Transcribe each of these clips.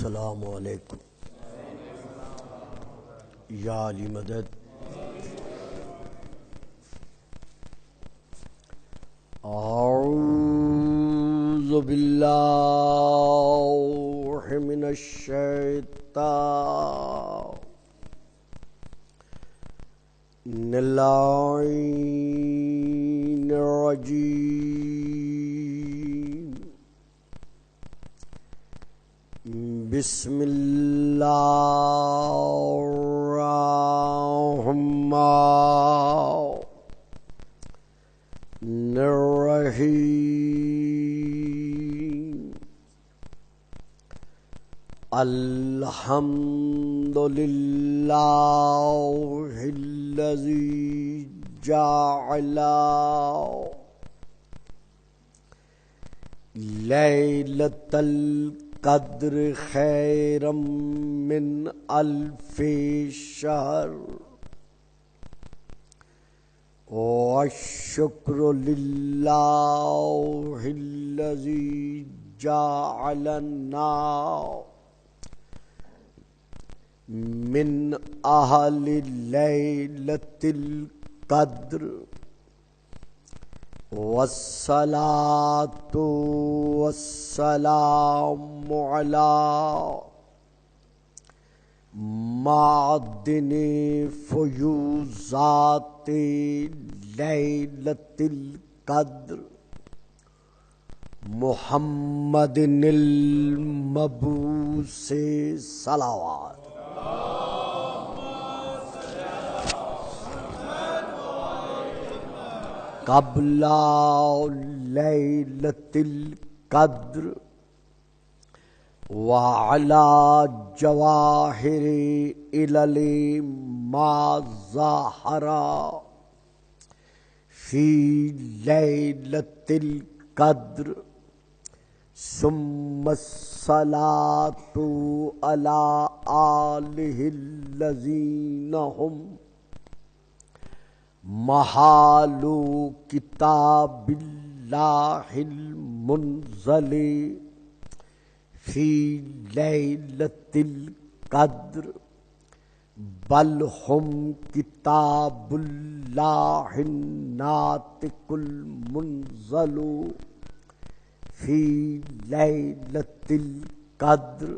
السلام علیکم یا علی مدد. اعوذ باللہ من الشیطان اللعین الرجیم. بسم اللہ الرحمن الرحیم. الحمد للہ الذی جعل لیلۃ القدر خیرا من الف شہر. والشکر للہ الذی جعلنا من اہل لیلۃ القدر. والصلاة والسلام علی معدن فیوضات لیلۃ القدر محمد المبعوث صلوات. قبل لیلۃ القدر وعلی جواہر علل ما ظہر فی لیلۃ القدر. ثم الصلاۃ علی آلہ الذین هم محال کتاب اللہ المنزل فی لیلۃ القدر. بل ہم کتاب اللہ الناطق المنزل فی لیلۃ القدر.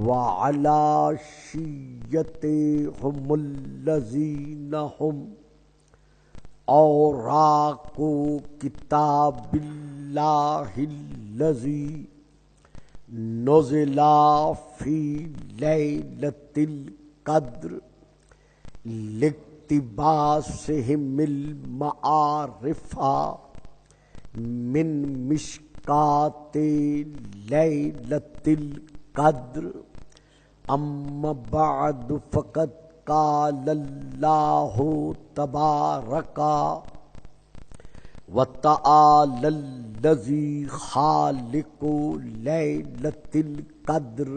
وعلی شیعتہم الذین هم اوراق کتاب اللہ الذی نزل فی لیلۃ القدر لاقتباسہم المعارف من مشکات لیلۃ القدر. اما بعد فقد قال اللہ تبارک وتعالی الذی خالق لیلۃ القدر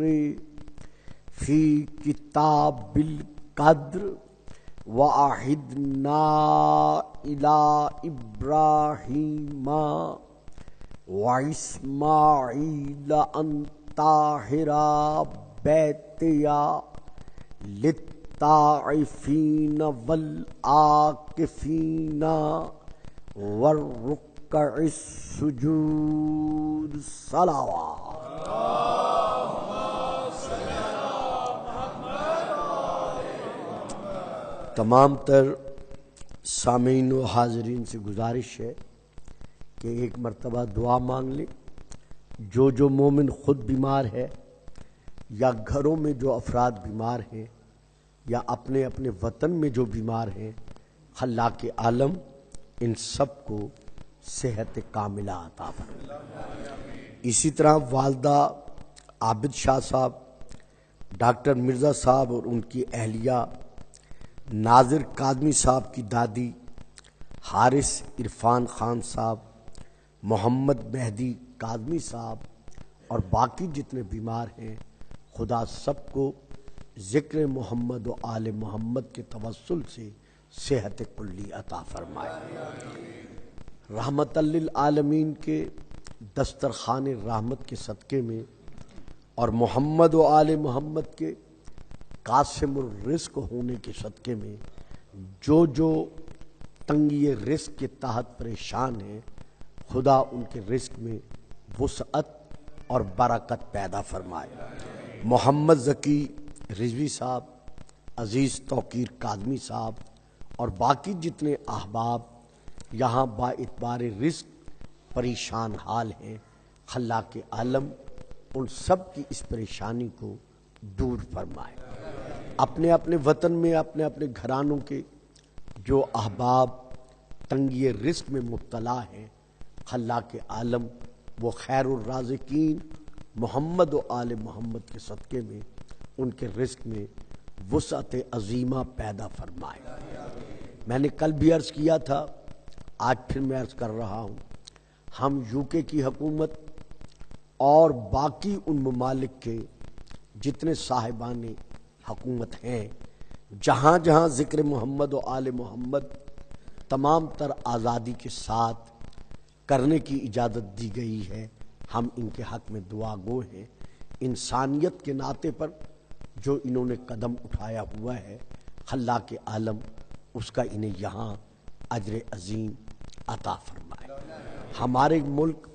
فی کتاب القدر. وعہدنا الی ابراہیم واسماعیل ان طہرا بیتیَ للطائفین والعاکفین والرکع السجود. صلوات. تمام تر سامعین و حاضرین سے گزارش ہے کہ ایک مرتبہ دعا مانگ لیں. جو مومن خود بیمار ہے یا گھروں میں جو افراد بیمار ہیں یا اپنے اپنے وطن میں جو بیمار ہیں، خلاق عالم ان سب کو صحت کاملہ عطا فرمائے. اسی طرح والدہ عابد شاہ صاحب، ڈاکٹر مرزا صاحب اور ان کی اہلیہ، ناظر قادمی صاحب کی دادی، حارث عرفان خان صاحب، محمد مہدی قادمی صاحب اور باقی جتنے بیمار ہیں، خدا سب کو ذکر محمد و آل محمد کے توسل سے صحت کلی عطا فرمائے. رحمت للعالمین کے دسترخوان رحمت کے صدقے میں اور محمد و آل محمد کے قاسم الرزق ہونے کے صدقے میں جو تنگی رزق کے تحت پریشان ہیں، خدا ان کے رزق میں وسعت اور برکت پیدا فرمائے۔ محمد ذکی رضوی صاحب، عزیز توقیر کاظمی صاحب اور باقی جتنے احباب یہاں با اعتبار رزق پریشان حال ہیں، خلاق عالم ان سب کی اس پریشانی کو دور فرمائے۔ اپنے اپنے وطن میں اپنے اپنے گھرانوں کے جو احباب تنگی رزق میں مبتلا ہیں، خلاق عالم وہ خیر الرازقین محمد و آل محمد کے صدقے میں ان کے رزق میں وسعت عظیمہ پیدا فرمائے۔ میں نے کل بھی عرض کیا تھا، آج پھر میں عرض کر رہا ہوں، ہم UK کی حکومت اور باقی ان ممالک کے جتنے صاحبان حکومت ہیں، جہاں جہاں ذکر محمد و آل محمد تمام تر آزادی کے ساتھ کرنے کی اجازت دی گئی ہے، ہم ان کے حق میں دعا گو ہیں۔ انسانیت کے ناطے پر جو انہوں نے قدم اٹھایا ہوا ہے، خلاق عالم اس کا انہیں یہاں اجر عظیم عطا فرمائے۔ ہمارے ملک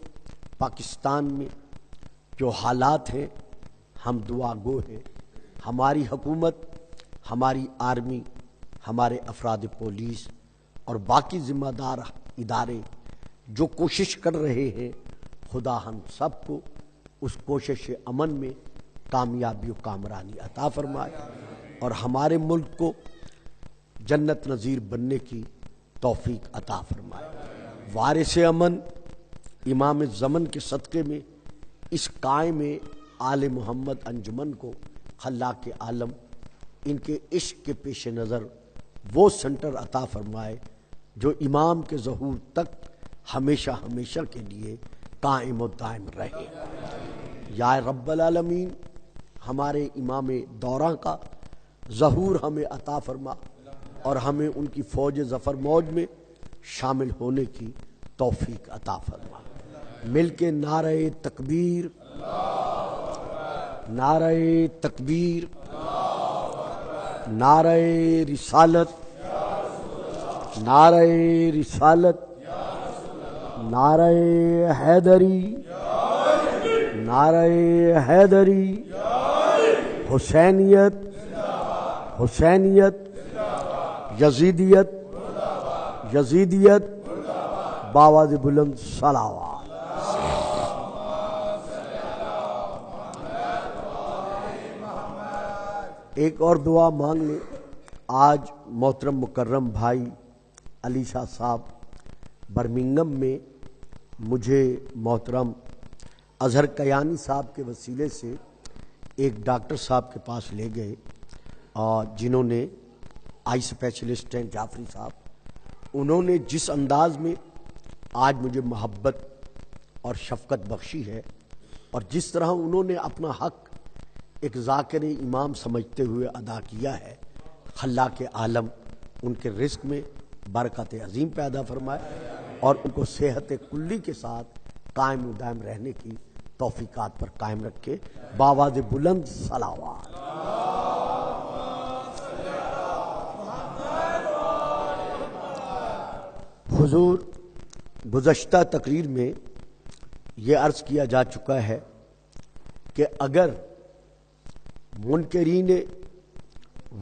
پاکستان میں جو حالات ہیں، ہم دعا گو ہیں، ہماری حکومت، ہماری آرمی، ہمارے افراد پولیس اور باقی ذمہ دار ادارے جو کوشش کر رہے ہیں، خدا ہم سب کو اس کوشش امن میں کامیابی و کامرانی عطا فرمائے اور ہمارے ملک کو جنت نظیر بننے کی توفیق عطا فرمائے۔ وارث امن امام زمن کے صدقے میں اس قائم آل محمد انجمن کو خلاق عالم ان کے عشق کے پیش نظر وہ سنٹر عطا فرمائے جو امام کے ظہور تک ہمیشہ ہمیشہ کے لیے قائم و دائم رہے۔ یا رب العالمین ہمارے امام دورہ کا ظہور ہمیں عطا فرما اور ہمیں ان کی فوج ظفر موج میں شامل ہونے کی توفیق عطا فرما۔ مل کے نعرہ تکبیر، نعرہ تکبیر، نعرہ رسالت، نعرہ رسالت، نعرہ حیدری، نعرہ حیدری، حسینیت، حسینیت، یزیدیت، یزیدیت، باواز بلند صلوات۔ ایک اور دعا مانگ لیں۔ آج محترم مکرم بھائی علی شاہ صاحب برمنگم میں مجھے محترم اظہر کیانی صاحب کے وسیلے سے ایک ڈاکٹر صاحب کے پاس لے گئے، اور جنہوں نے آئی اسپیشلسٹ ہیں جعفری صاحب، انہوں نے جس انداز میں آج مجھے محبت اور شفقت بخشی ہے اور جس طرح انہوں نے اپنا حق ایک ذاکر امام سمجھتے ہوئے ادا کیا ہے، خلاق عالم ان کے رزق میں برکت عظیم پیدا فرمائے اور ان کو صحت کلی کے ساتھ قائم و دائم رہنے کی توفیقات پر قائم رکھے۔ باواز بلند صلوات۔ حضور، گزشتہ تقریر میں یہ عرض کیا جا چکا ہے کہ اگر منکرین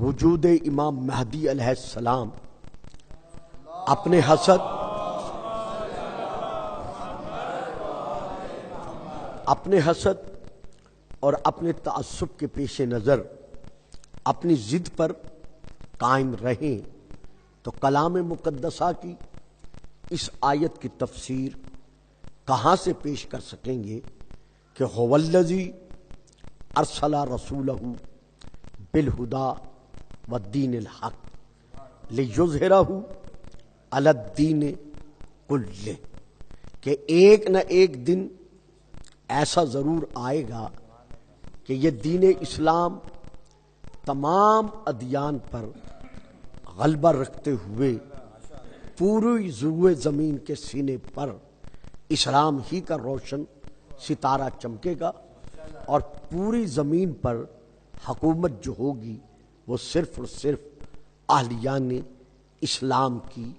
وجود امام مہدی علیہ السلام اپنے حسد اور اپنے تعصب کے پیش نظر اپنی ضد پر قائم رہیں تو کلام مقدسہ کی اس آیت کی تفسیر کہاں سے پیش کر سکیں گے کہ هو الذی ارسل رسولہ بالہدی والدین الحق لیظہرہ علی الدین کلہ، کہ ایک نہ ایک دن ایسا ضرور آئے گا کہ یہ دین اسلام تمام ادیان پر غلبہ رکھتے ہوئے پوری زروع زمین کے سینے پر اسلام ہی کا روشن ستارہ چمکے گا اور پوری زمین پر حکومت جو ہوگی وہ صرف اور صرف اہلیان اسلام کی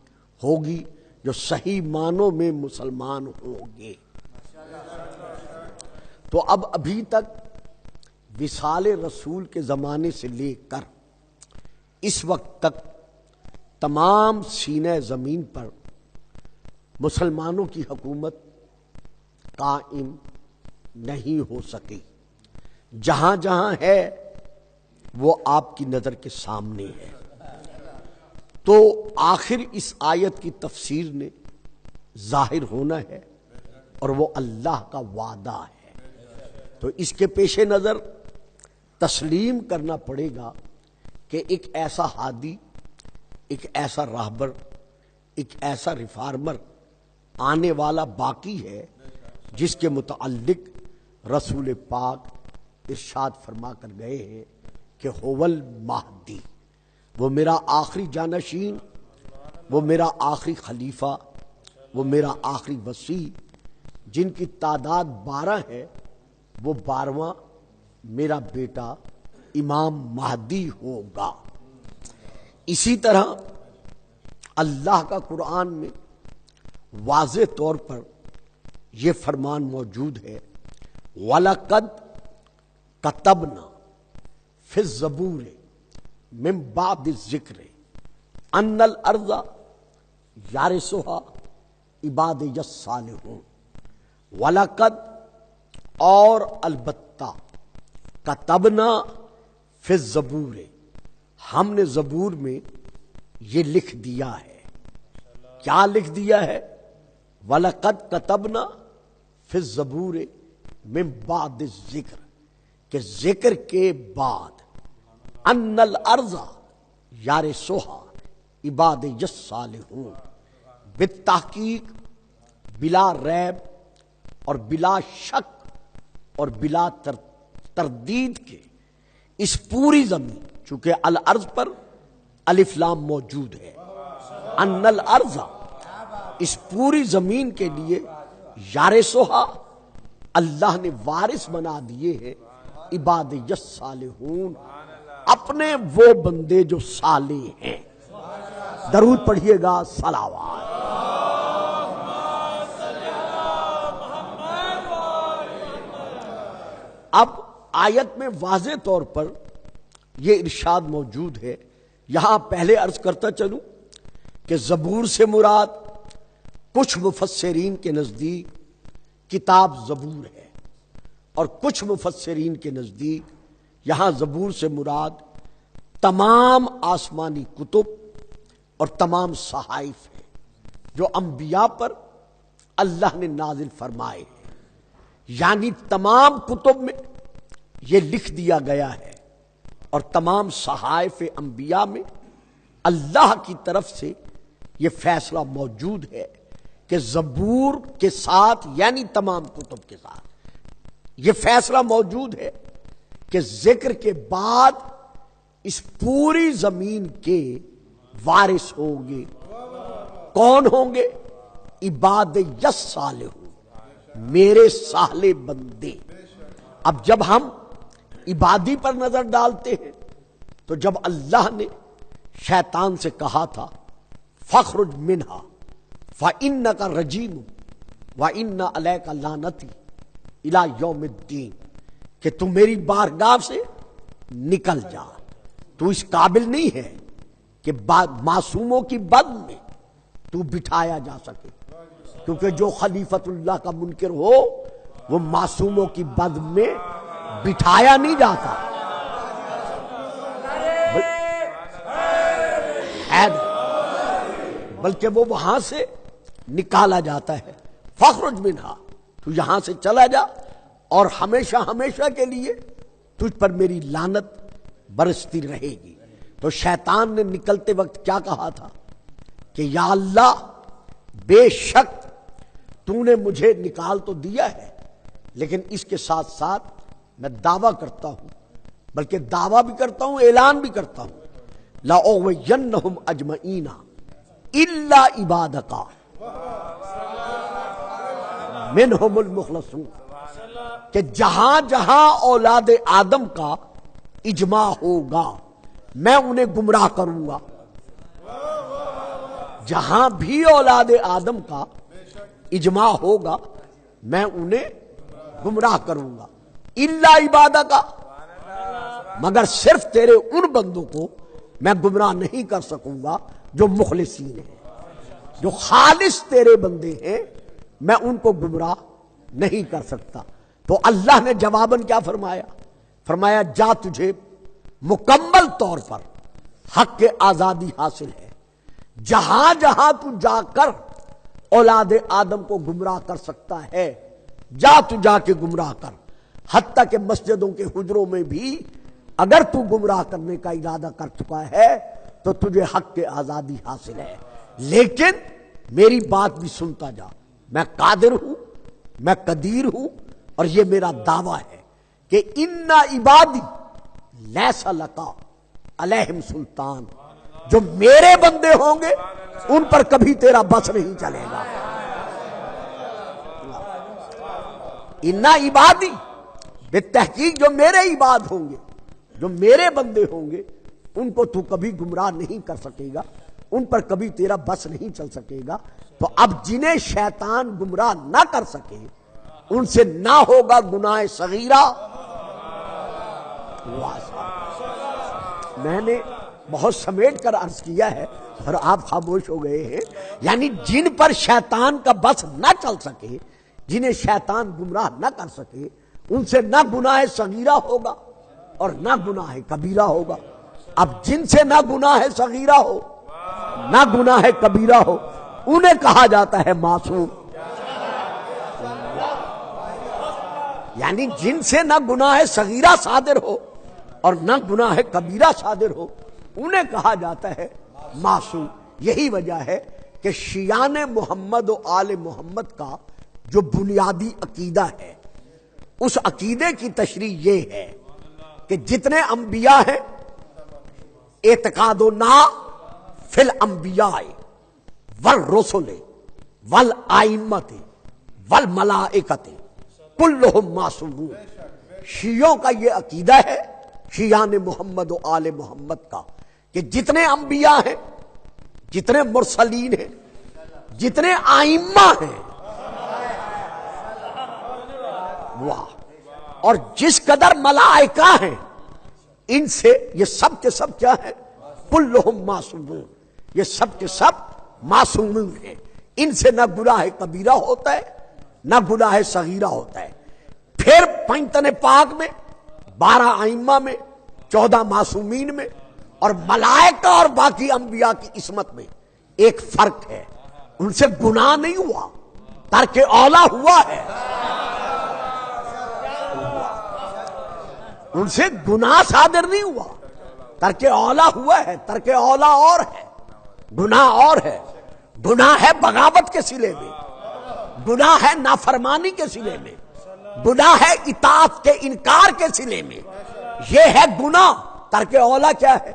ہوگی، جو صحیح معنوں میں مسلمان ہوں گے۔ تو اب ابھی تک وصال رسول کے زمانے سے لے کر اس وقت تک تمام سینہ زمین پر مسلمانوں کی حکومت قائم نہیں ہو سکی۔ جہاں جہاں ہے وہ آپ کی نظر کے سامنے ہے۔ تو آخر اس آیت کی تفسیر نے ظاہر ہونا ہے اور وہ اللہ کا وعدہ ہے۔ تو اس کے پیش نظر تسلیم کرنا پڑے گا کہ ایک ایسا ہادی، ایک ایسا راہبر، ایک ایسا ریفارمر آنے والا باقی ہے جس کے متعلق رسول پاک ارشاد فرما کر گئے ہیں کہ ہوول مہدی، وہ میرا آخری جانشین، وہ میرا آخری خلیفہ، وہ میرا آخری وصی، جن کی تعداد 12 ہے، وہ 12واں میرا بیٹا امام مہدی ہوگا۔ اسی طرح اللہ کا قرآن میں واضح طور پر یہ فرمان موجود ہے، وَلَقَدْ كَتَبْنَا فِي الزَّبُورِ مِن بَعْدِ الذِّكْرِ أَنَّ الْأَرْضَ يَرِثُهَا عِبَادِيَ الصَّالِحُونَ۔ وَلَقَدْ اور البتہ، کتبنا فی الزبور، ہم نے زبور میں یہ لکھ دیا ہے۔ کیا لکھ دیا ہے؟ وَلَقَدْ كَتَبْنَا فِي الزَّبُورِ مِن بَعْدِ الذِّكْرِ، کہ ذکر کے بعد ان الارض یارثها عبادی الصالحون، بالتحقیق بلا ریب اور بلا شک اور بلا تردید کے اس پوری زمین، چونکہ الارض پر الف لام موجود ہے، ان الارض اس پوری زمین کے لیے یارثها اللہ نے وارث بنا دیے ہیں عبادی الصالحون، اپنے وہ بندے جو صالح ہیں۔ درود پڑھیے گا، صلوات۔ اب آیت میں واضح طور پر یہ ارشاد موجود ہے۔ یہاں پہلے عرض کرتا چلوں کہ زبور سے مراد کچھ مفسرین کے نزدیک کتاب زبور ہے، اور کچھ مفسرین کے نزدیک یہاں زبور سے مراد تمام آسمانی کتب اور تمام صحائف ہیں جو انبیاء پر اللہ نے نازل فرمائے ہیں۔ یعنی تمام کتب میں یہ لکھ دیا گیا ہے، اور تمام صحائف انبیاء میں اللہ کی طرف سے یہ فیصلہ موجود ہے کہ زبور کے ساتھ، یعنی تمام کتب کے ساتھ یہ فیصلہ موجود ہے کہ ذکر کے بعد اس پوری زمین کے وارث ہوں گے۔ کون ہوں گے؟ عباد الصالحون، میرے صالح بندے۔ اب جب ہم عبادی پر نظر ڈالتے ہیں تو جب اللہ نے شیطان سے کہا تھا فخرج منہا فإنک رجیم وإن علیک لعنتی الی یوم الدین، کہ تم میری بارگاہ سے نکل جا، تو اس قابل نہیں ہے کہ معصوموں کی بد میں تو بٹھایا جا سکے، کیونکہ جو خلیفت اللہ کا منکر ہو وہ معصوموں کی بد میں بٹھایا نہیں جاتا، بلکہ وہ وہاں سے نکالا جاتا ہے۔ فخرج منہا، تو یہاں سے چلا جا، اور ہمیشہ ہمیشہ کے لیے تجھ پر میری لعنت برستی رہے گی۔ تو شیطان نے نکلتے وقت کیا کہا تھا کہ یا اللہ، بے شک تو نے مجھے نکال تو دیا ہے، لیکن اس کے ساتھ ساتھ میں دعویٰ کرتا ہوں، بلکہ دعویٰ بھی کرتا ہوں، اعلان بھی کرتا ہوں، لَأُغْوِيَنَّهُمْ أَجْمَعِينَ إِلَّا عِبَادَكَ مِنْهُمُ الْمُخْلَصُونَ۔ کہ جہاں جہاں اولاد آدم کا اجماع ہوگا میں انہیں گمراہ کروں گا. جہاں بھی اولاد آدم کا اجماع ہوگا میں انہیں گمراہ کروں گا. الا عبادہ کا، مگر صرف تیرے ان بندوں کو میں گمراہ نہیں کر سکوں گا جو مخلصین ہیں، جو خالص تیرے بندے ہیں، میں ان کو گمراہ نہیں کر سکتا. تو اللہ نے جواباً کیا فرمایا؟ فرمایا جا تجھے مکمل طور پر حق کے آزادی حاصل ہے. جہاں جہاں تو جا کر اولاد آدم کو گمراہ کر سکتا ہے جا تو جا کے گمراہ کر. حتیٰ کہ مسجدوں کے حجروں میں بھی اگر تو گمراہ کرنے کا ارادہ کر چکا ہے تو تجھے حق کے آزادی حاصل ہے. لیکن میری بات بھی سنتا جا، میں قادر ہوں، میں قدیر ہوں، اور یہ میرا دعویٰ ہے کہ ان عبادی لیس لک علیہم سلطان، جو میرے بندے ہوں گے ان پر کبھی تیرا بس نہیں چلے گا. ان عبادی، بالتحقیق جو میرے عباد ہوں گے، جو میرے بندے ہوں گے، ان کو تو کبھی گمراہ نہیں کر سکے گا، ان پر کبھی تیرا بس نہیں چل سکے گا. تو اب جنہیں شیطان گمراہ نہ کر سکے ان سے نہ ہوگا گناہ صغیرہ. میں نے بہت سمیٹ کر عرض کیا ہے اور آپ خاموش ہو گئے ہیں. یعنی جن پر شیطان کا بس نہ چل سکے، جنہیں شیطان گمراہ نہ کر سکے، ان سے نہ گناہ صغیرہ ہوگا اور نہ گناہ کبیرہ ہوگا. اب جن سے نہ گناہ صغیرہ ہو نہ گناہ کبیرہ ہو انہیں کہا جاتا ہے معصوم. یعنی جن سے نہ گناہ صغیرہ صادر ہو اور نہ گناہ کبیرہ صادر ہو انہیں کہا جاتا ہے معصوم. یہی وجہ ہے کہ شیعان محمد و آل محمد کا جو بنیادی عقیدہ ہے، اس عقیدے کی تشریح یہ ہے کہ جتنے انبیاء ہیں اعتقادنا فی الانبیاء والرسل والائمۃ والملائکۃ کلہم معصومون. شیعوں کا یہ عقیدہ ہے، شیعان محمد و آل محمد کا، کہ جتنے انبیاء ہیں، جتنے مرسلین ہیں، جتنے ائمہ ہیں، واہ، اور جس قدر ملائکہ ہیں، ان سے یہ سب کے سب کیا ہے؟ کلہم معصومون. یہ سب کے سب معصومون ہیں. ان سے نہ گناہ کبیرہ ہوتا ہے نہ گناہ صغیرہ ہوتا ہے. پھر پنجتن پاک میں 12 ائمہ میں 14 معصومین میں اور ملائکہ اور باقی انبیاء کی عصمت میں ایک فرق ہے. ان سے گناہ نہیں ہوا، ترک اولا ہوا ہے. ان سے گناہ صادر نہیں ہوا، ترک اولا ہوا ہے. ترک اولا اور ہے، گناہ اور ہے. گناہ ہے بغاوت کے صلے میں، گناہ ہے نافرمانی کے صلے میں، گناہ ہے اطاعت کے انکار کے صلے میں. یہ ہے گناہ. ترک اولا کیا ہے؟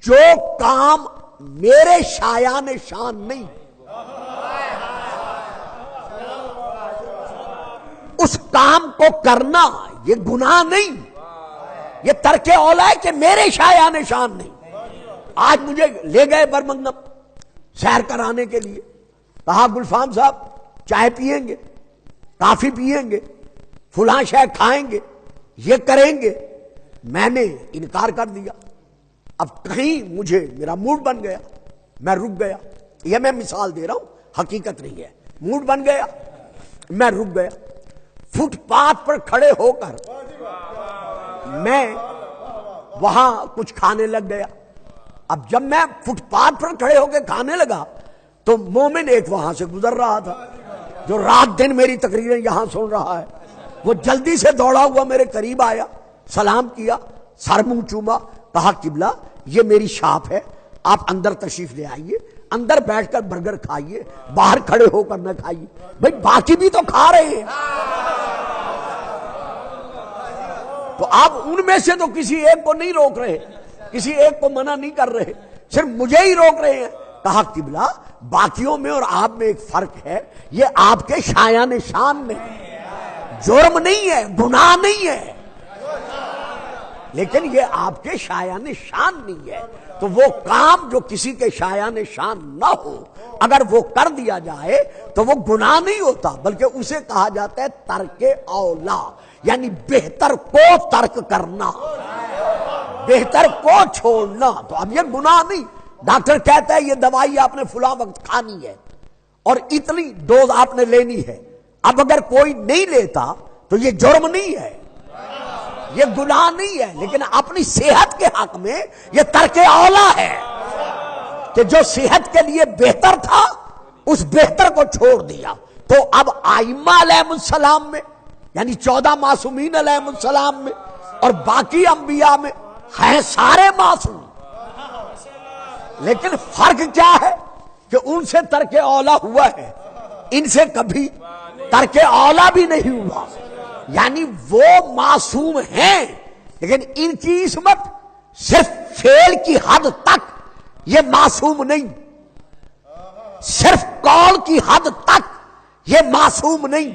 جو کام میرے شایان شان نہیں، اس کام کو کرنا یہ گناہ نہیں. یہ ترک اولا ہے کہ میرے شایان شان نہیں. آج مجھے لے گئے برمنگم سیر کرانے کے لیے، کہا گلفام صاحب چائے پیئیں گے، کافی پیئیں گے، فلاں شے کھائیں گے، یہ کریں گے. میں نے انکار کر دیا. اب کہیں مجھے میرا موڈ بن گیا، میں رک گیا. یہ میں مثال دے رہا ہوں، حقیقت نہیں ہے. موڈ بن گیا، میں رک گیا. فٹ پاتھ پر کھڑے ہو کر میں وہاں کچھ کھانے لگ گیا. اب جب میں فٹ پاتھ پر کھڑے ہو کے کھانے لگا تو مومن ایک وہاں سے گزر رہا تھا جو رات دن میری تقریریں یہاں سن رہا ہے. وہ جلدی سے دوڑا ہوا میرے قریب آیا، سلام کیا، سر منہ چوما، کہا قبلہ یہ میری شاپ ہے، آپ اندر تشریف لے آئیے، اندر بیٹھ کر برگر کھائیے، باہر کھڑے ہو کر نہ کھائیے. بھائی باقی بھی تو کھا رہے ہیں. تو آپ ان میں سے تو کسی ایک کو نہیں روک رہے، کسی ایک کو منع نہیں کر رہے، صرف مجھے ہی روک رہے ہیں. کہا قبلہ باقیوں میں اور آپ میں ایک فرق ہے، یہ آپ کے شایان شان میں. جرم نہیں ہے، گناہ نہیں ہے، لیکن یہ آپ کے شایان شان نہیں ہے۔ تو وہ کام جو کسی کے شایان شان نہ ہو اگر وہ کر دیا جائے تو وہ گناہ نہیں ہوتا، بلکہ اسے کہا جاتا ہے ترک اولا، یعنی بہتر کو ترک کرنا، بہتر کو چھوڑنا۔ تو اب یہ گناہ نہیں، ڈاکٹر کہتا ہے یہ دوائی آپ نے فلاں وقت کھانی ہے اور اتنی ڈوز آپ نے لینی ہے، اب اگر کوئی نہیں لیتا تو یہ جرم نہیں ہے، یہ گناہ نہیں ہے، لیکن اپنی صحت کے حق میں یہ ترک اولا ہے کہ جو صحت کے لیے بہتر تھا اس بہتر کو چھوڑ دیا۔ تو اب ائمہ علیہ السلام میں یعنی 14 معصومین علیہ السلام میں اور باقی انبیاء میں ہیں سارے معصوم، لیکن فرق کیا ہے کہ ان سے ترک اولا ہوا ہے، ان سے کبھی ترک اولا بھی نہیں ہوا، یعنی وہ معصوم ہیں لیکن ان کی عصمت صرف فعل کی حد تک، یہ معصوم نہیں، صرف قول کی حد تک یہ معصوم نہیں۔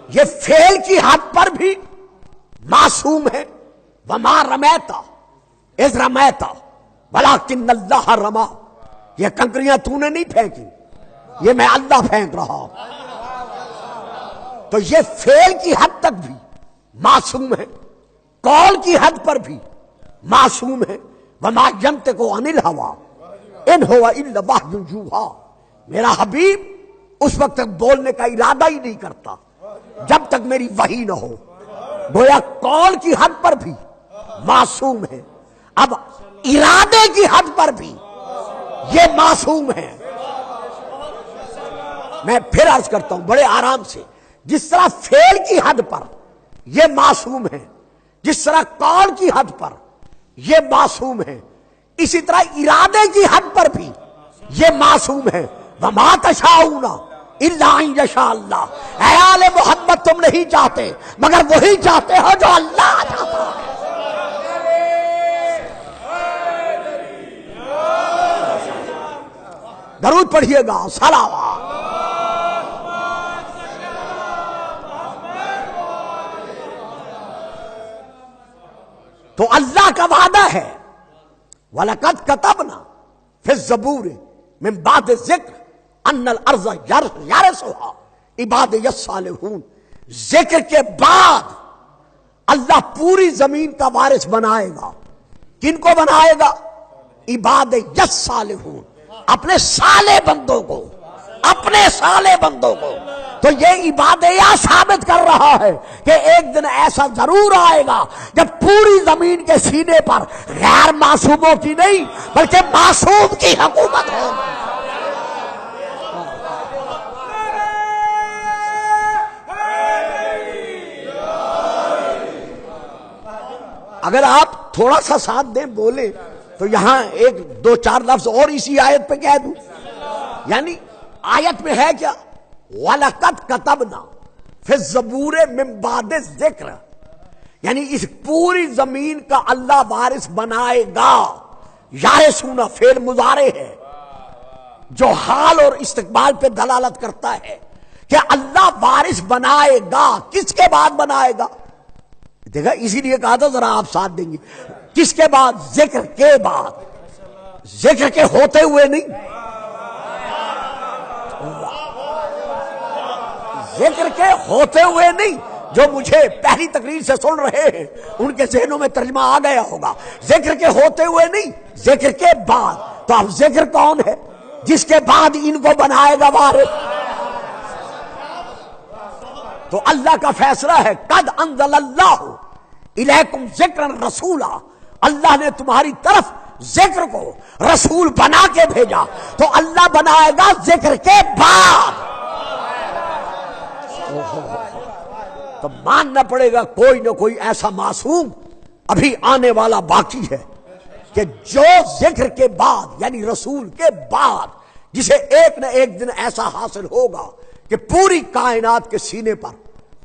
یہ فعل کی حد پر بھی معصوم ہے۔ وما رمیتا اذ رمیتا ولکن اللہ رما، یہ کنکریاں تو نے نہیں پھینکی، یہ میں اللہ پھینک رہا ہوں۔ تو یہ فعل کی حد تک بھی معصوم ہے، قول کی حد پر بھی معصوم ہے۔ وما ینطق عن الہوی ان ہوا الا وحی یوحی، میرا حبیب اس وقت تک بولنے کا ارادہ ہی نہیں کرتا جب تک میری وحی نہ ہو۔ گویا قول کی حد پر بھی معصوم ہے، اب ارادے کی حد پر بھی یہ معصوم ہے۔ میں پھر عرض کرتا ہوں بڑے آرام سے، جس طرح فعل کی حد پر یہ معصوم ہے، جس طرح قول کی حد پر یہ معصوم ہے، اسی طرح ارادے کی حد پر بھی یہ معصوم ہے۔ وما تشاءون الا ان یشاء اللہ، اے آل محمد تم نہیں چاہتے مگر وہی چاہتے ہو جو اللہ چاہتا ہے۔ درود پڑھیے گا، صلوات۔ تو اللہ کا وعدہ ہے وَلَقَدْ كَتَبْنَا فِي الزَّبُورِ مِن بَعْدِ الذِّكْرِ أَنَّ الْأَرْضَ يَرِثُهَا عِبَادِيَ الصَّالِحُونَ، ذکر کے بعد اللہ پوری زمین کا وارث بنائے گا۔ کن کو بنائے گا؟ عِبَادِيَ الصَّالِحُونَ، اپنے صالح بندوں کو، اپنے صالح بندوں کو۔ تو یہ عبادیہ ثابت کر رہا ہے کہ ایک دن ایسا ضرور آئے گا جب پوری زمین کے سینے پر غیر معصوموں کی نہیں بلکہ معصوم کی حکومت ہوگی۔ اگر آپ تھوڑا سا ساتھ دیں بولیں تو یہاں ایک دو چار لفظ اور اسی آیت پہ کہہ دوں، یعنی آیت میں ہے کیا؟ وَلَقَدْ كَتَبْنَا فِي الزَّبُورِ مِن بَعْدِ الذِّكْرِ، یعنی اس پوری زمین کا اللہ وارث بنائے گا۔ یارثون فعل مضارع ہے جو حال اور استقبال پہ دلالت کرتا ہے کہ اللہ وارث بنائے گا۔ کس کے بعد بنائے گا؟ دیکھا، اسی لیے کہا تھا ذرا آپ ساتھ دیں گے، کس کے بعد؟ ذکر کے بعد، ذکر کے ہوتے ہوئے نہیں، ذکر کے ہوتے ہوئے نہیں۔ جو مجھے پہلی تقریر سے سن رہے ہیں ان کے ذہنوں میں ترجمہ آ گیا ہوگا، ذکر کے ہوتے ہوئے نہیں، ذکر کے بعد۔ تو اب ذکر کون ہے جس کے بعد ان کو بنائے گا وارث؟ تو اللہ کا فیصلہ ہے، قد انزل اللہ الیکم ذکرا رسولا، اللہ نے تمہاری طرف ذکر کو رسول بنا کے بھیجا۔ تو اللہ بنائے گا ذکر کے بعد۔ تو ماننا پڑے گا کوئی نہ کوئی ایسا معصوم ابھی آنے والا باقی ہے کہ جو ذکر کے بعد یعنی رسول کے بعد جسے ایک نہ ایک دن ایسا حاصل ہوگا کہ پوری کائنات کے سینے پر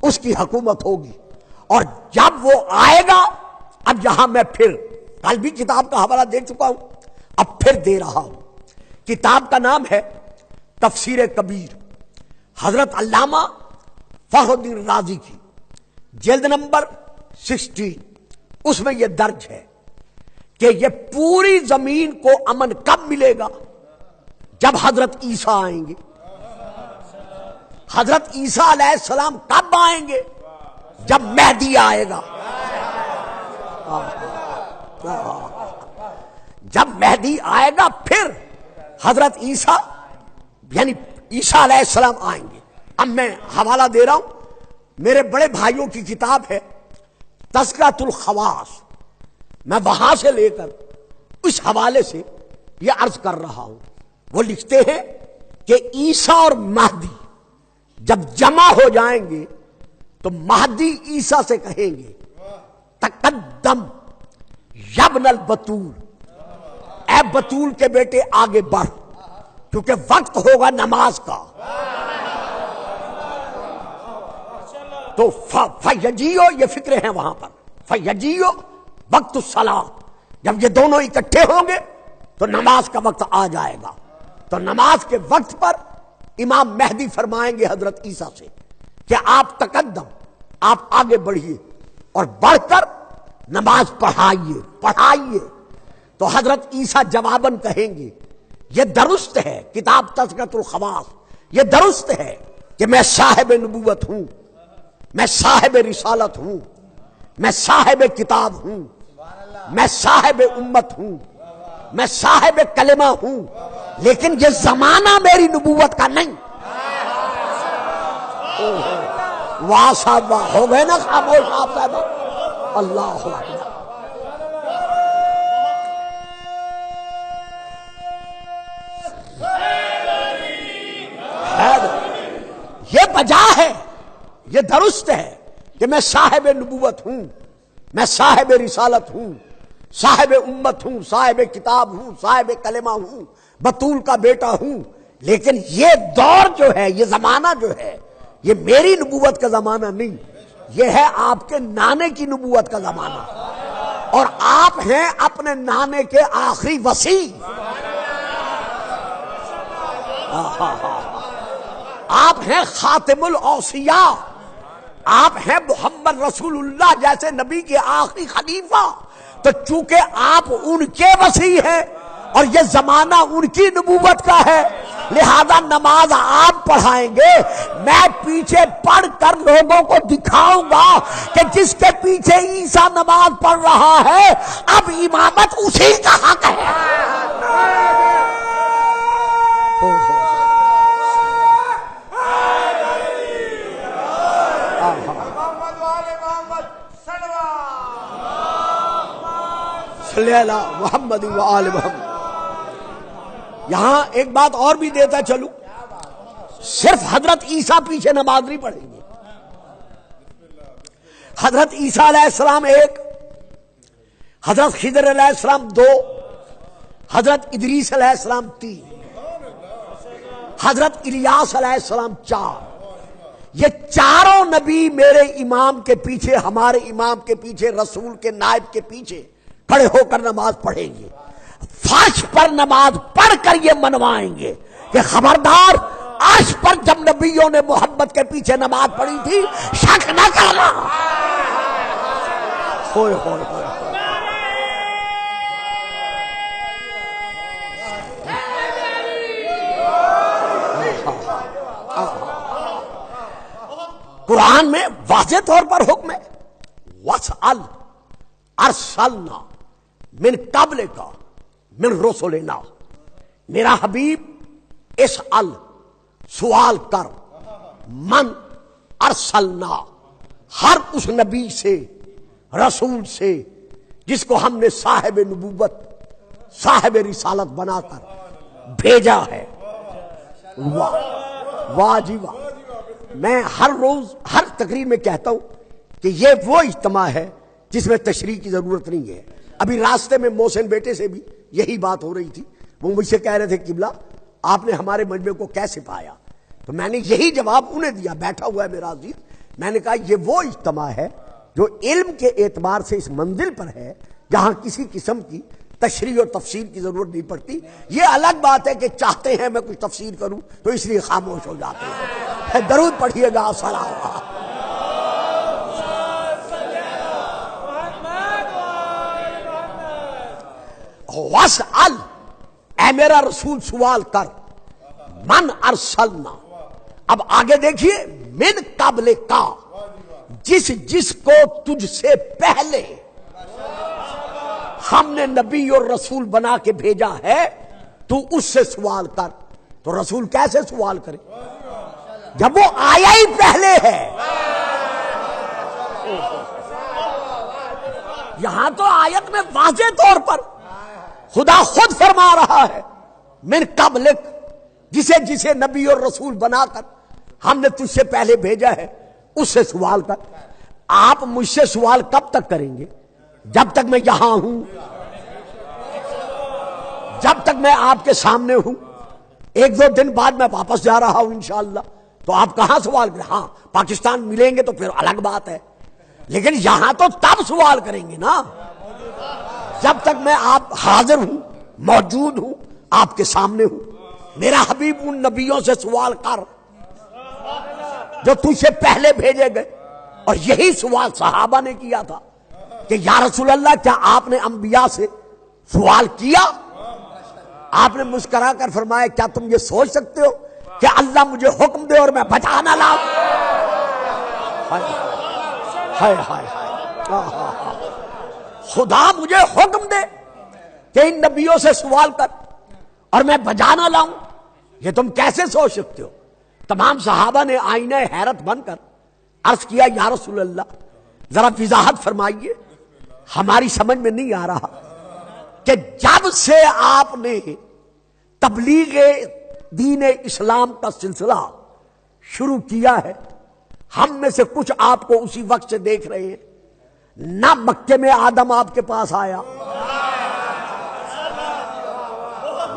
اس کی حکومت ہوگی۔ اور جب وہ آئے گا، اب یہاں میں پھر کل بھی کتاب کا حوالہ دے چکا ہوں، اب پھر دے رہا ہوں. کتاب کا نام ہے تفسیر کبیر، حضرت علامہ فخر الدین رازی کی، جلد نمبر 16. اس میں یہ درج ہے کہ یہ پوری زمین کو امن کب ملے گا؟ جب حضرت عیسیٰ آئیں گے. حضرت عیسیٰ علیہ السلام کب آئیں گے؟ جب مہدی آئے گا. جب مہدی آئے گا پھر حضرت عیسیٰ یعنی عیسیٰ علیہ السلام آئیں گے. اب میں حوالہ دے رہا ہوں، میرے بڑے بھائیوں کی کتاب ہے تذکرۃ الخواص، میں وہاں سے لے کر اس حوالے سے یہ عرض کر رہا ہوں. وہ لکھتے ہیں کہ عیسیٰ اور مہدی جب جمع ہو جائیں گے تو مہدی عیسیٰ سے کہیں گے تقدم یبن البتول، اے بتول کے بیٹے آگے بڑھ، کیونکہ وقت ہوگا نماز کا. تو فیجیو، یہ فکرے ہیں وہاں پر، فیجیو وقت الصلاۃ، جب یہ دونوں اکٹھے ہوں گے تو نماز کا وقت آ جائے گا. تو نماز کے وقت پر امام مہدی فرمائیں گے حضرت عیسیٰ سے کہ آپ تقدم، آپ آگے بڑھیے اور بڑھ کر نماز پڑھائیے. تو حضرت عیسیٰ جواباً کہیں گے یہ درست ہے، کتاب تذکرۃ الخواص، یہ درست ہے کہ میں صاحب نبوت ہوں، میں صاحب رسالت ہوں، میں صاحب کتاب ہوں، میں صاحب امت ہوں، میں صاحب کلمہ ہوں، لیکن یہ زمانہ میری نبوت کا نہیں. واہ صاحب واہ، ہو گئے نا خاموش آپ صاحب. اللہ اکبر. یہ بجا ہے، یہ درست ہے کہ میں صاحب نبوت ہوں، میں صاحب رسالت ہوں، صاحب امت ہوں، صاحب کتاب ہوں، صاحب کلمہ ہوں، بطول کا بیٹا ہوں، لیکن یہ دور جو ہے، یہ زمانہ جو ہے، یہ میری نبوت کا زمانہ نہیں، یہ ہے آپ کے نانے کی نبوت کا زمانہ. اور آپ ہیں اپنے نانے کے آخری وصی. آپ ہیں خاتم الاوصیاء، آپ ہیں محمد رسول اللہ جیسے نبی کے آخری خلیفہ. تو چونکہ آپ ان کے وصی ہیں اور یہ زمانہ ان کی نبوت کا ہے، لہذا نماز آپ پڑھائیں گے، میں پیچھے پڑھ کر لوگوں کو دکھاؤں گا کہ جس کے پیچھے عیسیٰ نماز پڑھ رہا ہے اب امامت اسی کا حق ہے. صلی اللہ محمد و آل محمد. یہاں ایک بات اور بھی دیتا چلوں، صرف حضرت عیسیٰ پیچھے نماز نہیں پڑھیں گے. حضرت عیسیٰ علیہ السلام 1، حضرت خضر علیہ السلام 2، حضرت ادریس علیہ السلام 3، حضرت الیاس علیہ السلام 4. یہ چاروں نبی میرے امام کے پیچھے، ہمارے امام کے پیچھے، رسول کے نائب کے پیچھے کھڑے ہو کر نماز پڑھیں گے. فرش پر نماز پڑھ کر یہ منوائیں گے کہ خبردار، عرش پر جب نبیوں نے محمد کے پیچھے نماز پڑھی تھی شک نہ کرنا. ہوئے ہوئے ہوئے. قرآن میں واضح طور پر حکم ہے وَاسْأَلْ أَرْسَلْنَا من قبلک من رسلنا. میرا حبیب اسأل، سوال کر، من ارسلنا، ہر اس نبی سے، رسول سے جس کو ہم نے صاحب نبوت، صاحب رسالت بنا کر بھیجا ہے. واہ واہ جی واہ. میں ہر روز ہر تقریر میں کہتا ہوں کہ یہ وہ اجتماع ہے جس میں تشریح کی ضرورت نہیں ہے. ابھی راستے میں محسن بیٹے سے بھی یہی بات ہو رہی تھی، وہ مجھ سے کہہ رہے تھے قبلہ آپ نے ہمارے مجمع کو کیسے پایا؟ تو میں نے یہی جواب انہیں دیا، بیٹھا ہوا ہے میرا عزیز. میں نے کہا یہ وہ اجتماع ہے جو علم کے اعتبار سے اس منزل پر ہے جہاں کسی قسم کی تشریح اور تفسیر کی ضرورت نہیں پڑتی. یہ الگ بات ہے کہ چاہتے ہیں میں کچھ تفسیر کروں تو اس لیے خاموش ہو جاتے ہیں. درود پڑھیے گا. سلام. واسأل، اے میرا رسول سوال کر، من ارسلنا. اب آگے دیکھیے، من قبل کا، جس کو تجھ سے پہلے ہم نے نبی اور رسول بنا کے بھیجا ہے، تو اس سے سوال کر. تو رسول کیسے سوال کرے جب وہ آیا ہی پہلے ہے؟ یہاں تو آیت میں واضح طور پر خدا خود فرما رہا ہے، من قبلک، جسے نبی اور رسول بنا کر ہم نے تجھ سے پہلے بھیجا ہے، اس سے سوال کر. آپ مجھ سے سوال کب تک کریں گے؟ جب تک میں یہاں ہوں، جب تک میں آپ کے سامنے ہوں. ایک دو دن بعد میں واپس جا رہا ہوں انشاءاللہ، تو آپ کہاں سوال کریں؟ ہاں پاکستان ملیں گے تو پھر الگ بات ہے، لیکن یہاں تو تب سوال کریں گے نا جب تک میں آپ حاضر ہوں، موجود ہوں، آپ کے سامنے ہوں. میرا حبیب ان نبیوں سے سوال کر جو تجھ سے پہلے بھیجے گئے. اور یہی سوال صحابہ نے کیا تھا کہ یا رسول اللہ کیا آپ نے انبیاء سے سوال کیا؟ آپ نے مسکرا کر فرمایا کیا تم یہ سوچ سکتے ہو کہ اللہ مجھے حکم دے اور میں بچا نہ لاؤں؟ ہائے ہائے ہائے، خدا مجھے حکم دے کہ ان نبیوں سے سوال کر اور میں بجا نہ لاؤں؟ یہ تم کیسے سوچ سکتے ہو؟ تمام صحابہ نے آئینہ حیرت بن کر عرض کیا یا رسول اللہ ذرا وضاحت فرمائیے، ہماری سمجھ میں نہیں آ رہا کہ جب سے آپ نے تبلیغ دین اسلام کا سلسلہ شروع کیا ہے، ہم میں سے کچھ آپ کو اسی وقت سے دیکھ رہے ہیں. نہ مکے میں آدم آپ کے پاس آیا،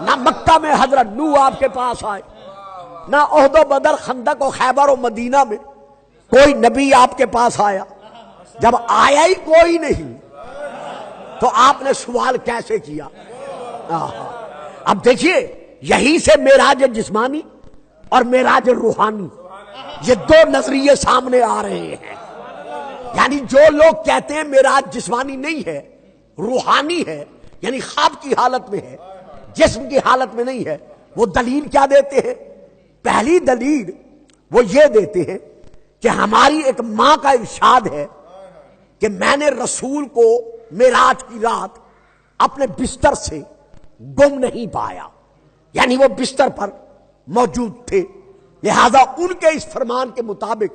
نہ مکہ میں حضرت نوح آپ کے پاس آئے، نہ احد و بدر، خندق و خیبر و مدینہ میں کوئی نبی آپ کے پاس آیا. جب آیا ہی کوئی نہیں تو آپ نے سوال کیسے کیا؟ اب دیکھیے، یہی سے معراج جسمانی اور معراج روحانی، یہ دو نظریے سامنے آ رہے ہیں. یعنی جو لوگ کہتے ہیں معراج جسمانی نہیں ہے، روحانی ہے، یعنی خواب کی حالت میں ہے، جسم کی حالت میں نہیں ہے، وہ دلیل کیا دیتے ہیں؟ پہلی دلیل وہ یہ دیتے ہیں کہ ہماری ایک ماں کا ارشاد ہے کہ میں نے رسول کو معراج کی رات اپنے بستر سے گم نہیں پایا، یعنی وہ بستر پر موجود تھے. لہذا ان کے اس فرمان کے مطابق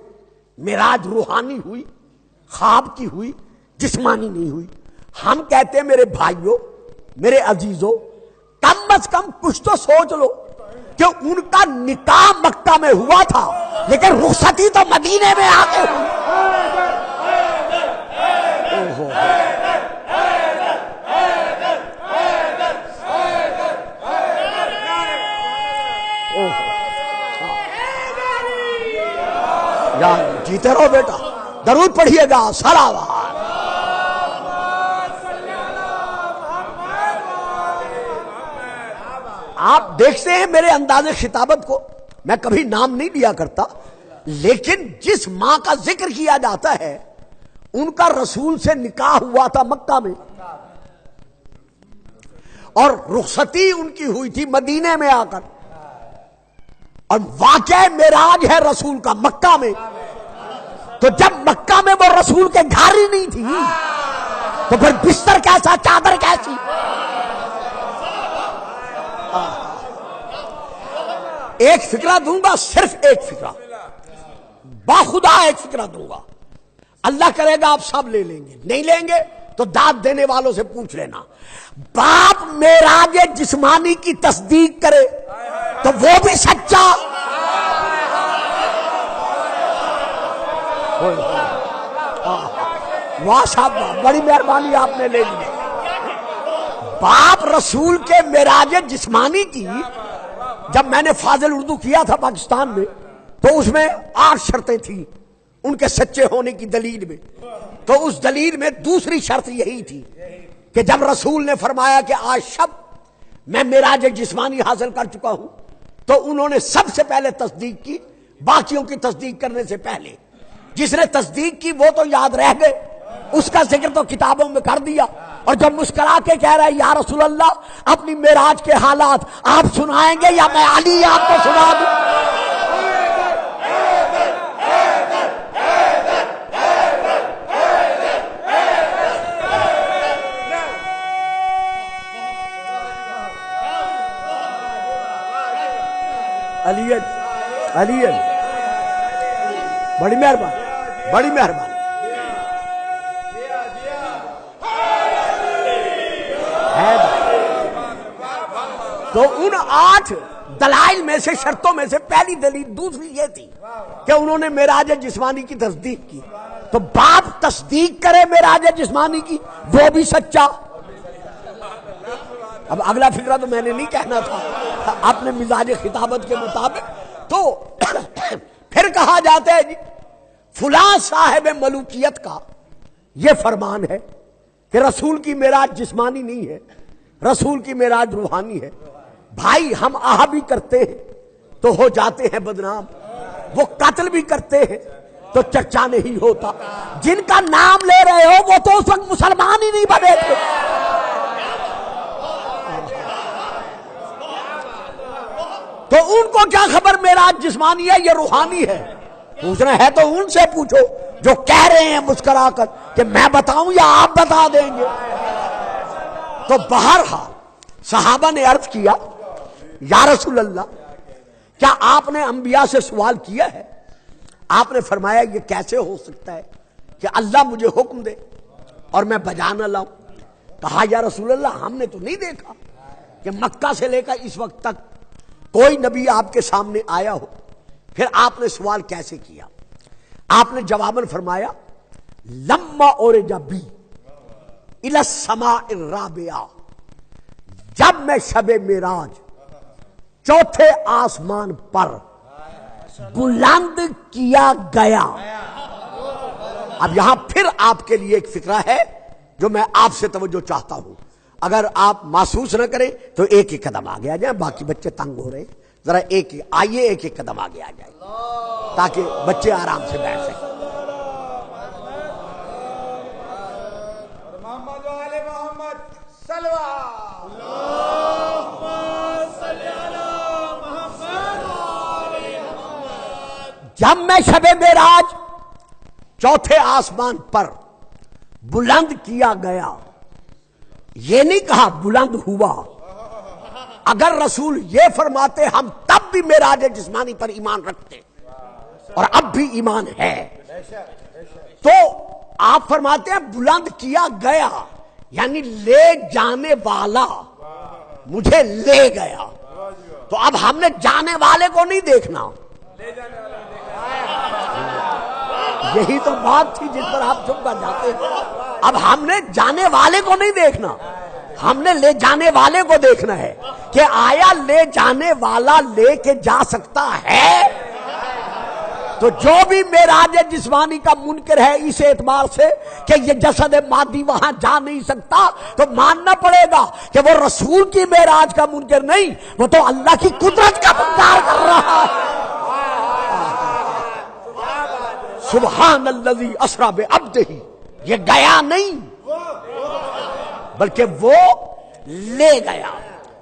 معراج روحانی ہوئی، خواب کی ہوئی، جسمانی نہیں ہوئی. ہم کہتے ہیں میرے بھائیوں، میرے عزیزوں، کم از کم کچھ تو سوچ لو کہ ان کا نکاح مکہ میں ہوا تھا لیکن رخصتی تو مدینے میں آ کے ہوئی. یار جیتے رہو بیٹا، درود پڑھیے گا. صلوات. آپ دیکھتے ہیں میرے انداز خطابت کو، میں کبھی نام نہیں لیا کرتا، لیکن جس ماں کا ذکر کیا جاتا ہے ان کا رسول سے نکاح ہوا تھا مکہ میں، اور رخصتی ان کی ہوئی تھی مدینے میں آ کر، اور واقعہ معراج ہے رسول کا مکہ میں. تو جب مکہ میں وہ رسول کے گھر ہی نہیں تھی تو پھر بستر کیسا، چادر کیسی؟ ایک فکرہ دوں گا، صرف ایک فکرہ، باخدا ایک فکرہ دوں گا. اللہ کرے گا آپ سب لے لیں گے، نہیں لیں گے تو داد دینے والوں سے پوچھ لینا. باپ معراج جسمانی کی تصدیق کرے تو وہ بھی سچا، واہ صاحب بڑی مہربانی آپ نے لے لی. باپ رسول کے معراج جسمانی کی جب میں نے فاضل اردو کیا تھا پاکستان میں تو اس میں 8 شرطیں تھیں ان کے سچے ہونے کی دلیل میں. تو اس دلیل میں دوسری شرط یہی تھی کہ جب رسول نے فرمایا کہ آج شب میں معراج جسمانی حاصل کر چکا ہوں تو انہوں نے سب سے پہلے تصدیق کی، باقیوں کی تصدیق کرنے سے پہلے۔ جس نے تصدیق کی وہ تو یاد رہ گئے، اس کا ذکر تو کتابوں میں کر دیا، اور جو مسکرا کے کہہ رہا ہے یا رسول اللہ اپنی معراج کے حالات آپ سنائیں گے یا میں علی آپ کو سنا دوں؟ علی بڑی مہربانی، بڑی مہربانی۔ تو ان 8 دلائل میں سے، شرطوں میں سے پہلی دلیل دوسری یہ تھی کہ انہوں نے معراج جسمانی کی تصدیق کی۔ تو باپ تصدیق کرے معراج جسمانی کی، وہ بھی سچا۔ اب اگلا فکرہ تو میں نے نہیں کہنا تھا اپنے مزاج خطابت کے مطابق۔ تو پھر کہا جاتا ہے جی فلاں صاحب ملوکیت کا یہ فرمان ہے کہ رسول کی معراج جسمانی نہیں ہے، رسول کی معراج روحانی ہے۔ بھائی ہم آہ بھی کرتے ہیں تو ہو جاتے ہیں بدنام، وہ قتل بھی کرتے ہیں تو چرچا نہیں ہوتا۔ جن کا نام لے رہے ہو وہ تو اس وقت مسلمان ہی نہیں بنے تھے۔ تو ان کو کیا خبر معراج جسمانی ہے یا روحانی ہے؟ پوچھنا ہے تو ان سے پوچھو جو کہہ رہے ہیں مسکرا کر کہ میں بتاؤں یا آپ بتا دیں گے۔ تو بہرحال صحابہ نے عرض کیا یا رسول اللہ کیا آپ نے انبیاء سے سوال کیا ہے؟ آپ نے فرمایا یہ کیسے ہو سکتا ہے کہ اللہ مجھے حکم دے اور میں بجا نہ لاؤں؟ کہا یا رسول اللہ ہم نے تو نہیں دیکھا کہ مکہ سے لے کر اس وقت تک کوئی نبی آپ کے سامنے آیا ہو، پھر آپ نے سوال کیسے کیا؟ آپ نے جواباً فرمایا لما اورج بی الی السماء الرابعہ، جب میں شب معراج چوتھے آسمان پر بلند کیا گیا۔ اب یہاں پھر آپ کے لیے ایک فکرہ ہے جو میں آپ سے توجہ چاہتا ہوں، اگر آپ محسوس نہ کریں تو ایک ایک قدم آگے آ جائیں، باقی بچے تنگ ہو رہے ہیں، ذرا ایک ایک قدم آگے آ جائیں تاکہ بچے آرام سے بیٹھ سکیں۔ جب میں شب معراج چوتھے آسمان پر بلند کیا گیا، یہ نہیں کہا بلند ہوا۔ اگر رسول یہ فرماتے ہم تب بھی معراج جسمانی پر ایمان رکھتے اور اب بھی ایمان ہے، تو آپ فرماتے ہیں بلند کیا گیا یعنی لے جانے والا مجھے لے گیا۔ تو اب ہم نے جانے والے کو نہیں دیکھنا، یہی تو بات تھی جس پر آپ چپ کر جاتے ہیں۔ اب ہم نے جانے والے کو نہیں دیکھنا، ہم نے لے جانے والے کو دیکھنا ہے کہ آیا لے جانے والا لے کے جا سکتا ہے؟ تو جو بھی معراج جسمانی کا منکر ہے اس اعتبار سے کہ یہ جسد مادی وہاں جا نہیں سکتا، تو ماننا پڑے گا کہ وہ رسول کی معراج کا منکر نہیں، وہ تو اللہ کی قدرت کا انکار کر رہا ہے۔ سبحان الذی اسری بعبدہ، یہ گیا نہیں بلکہ وہ لے گیا۔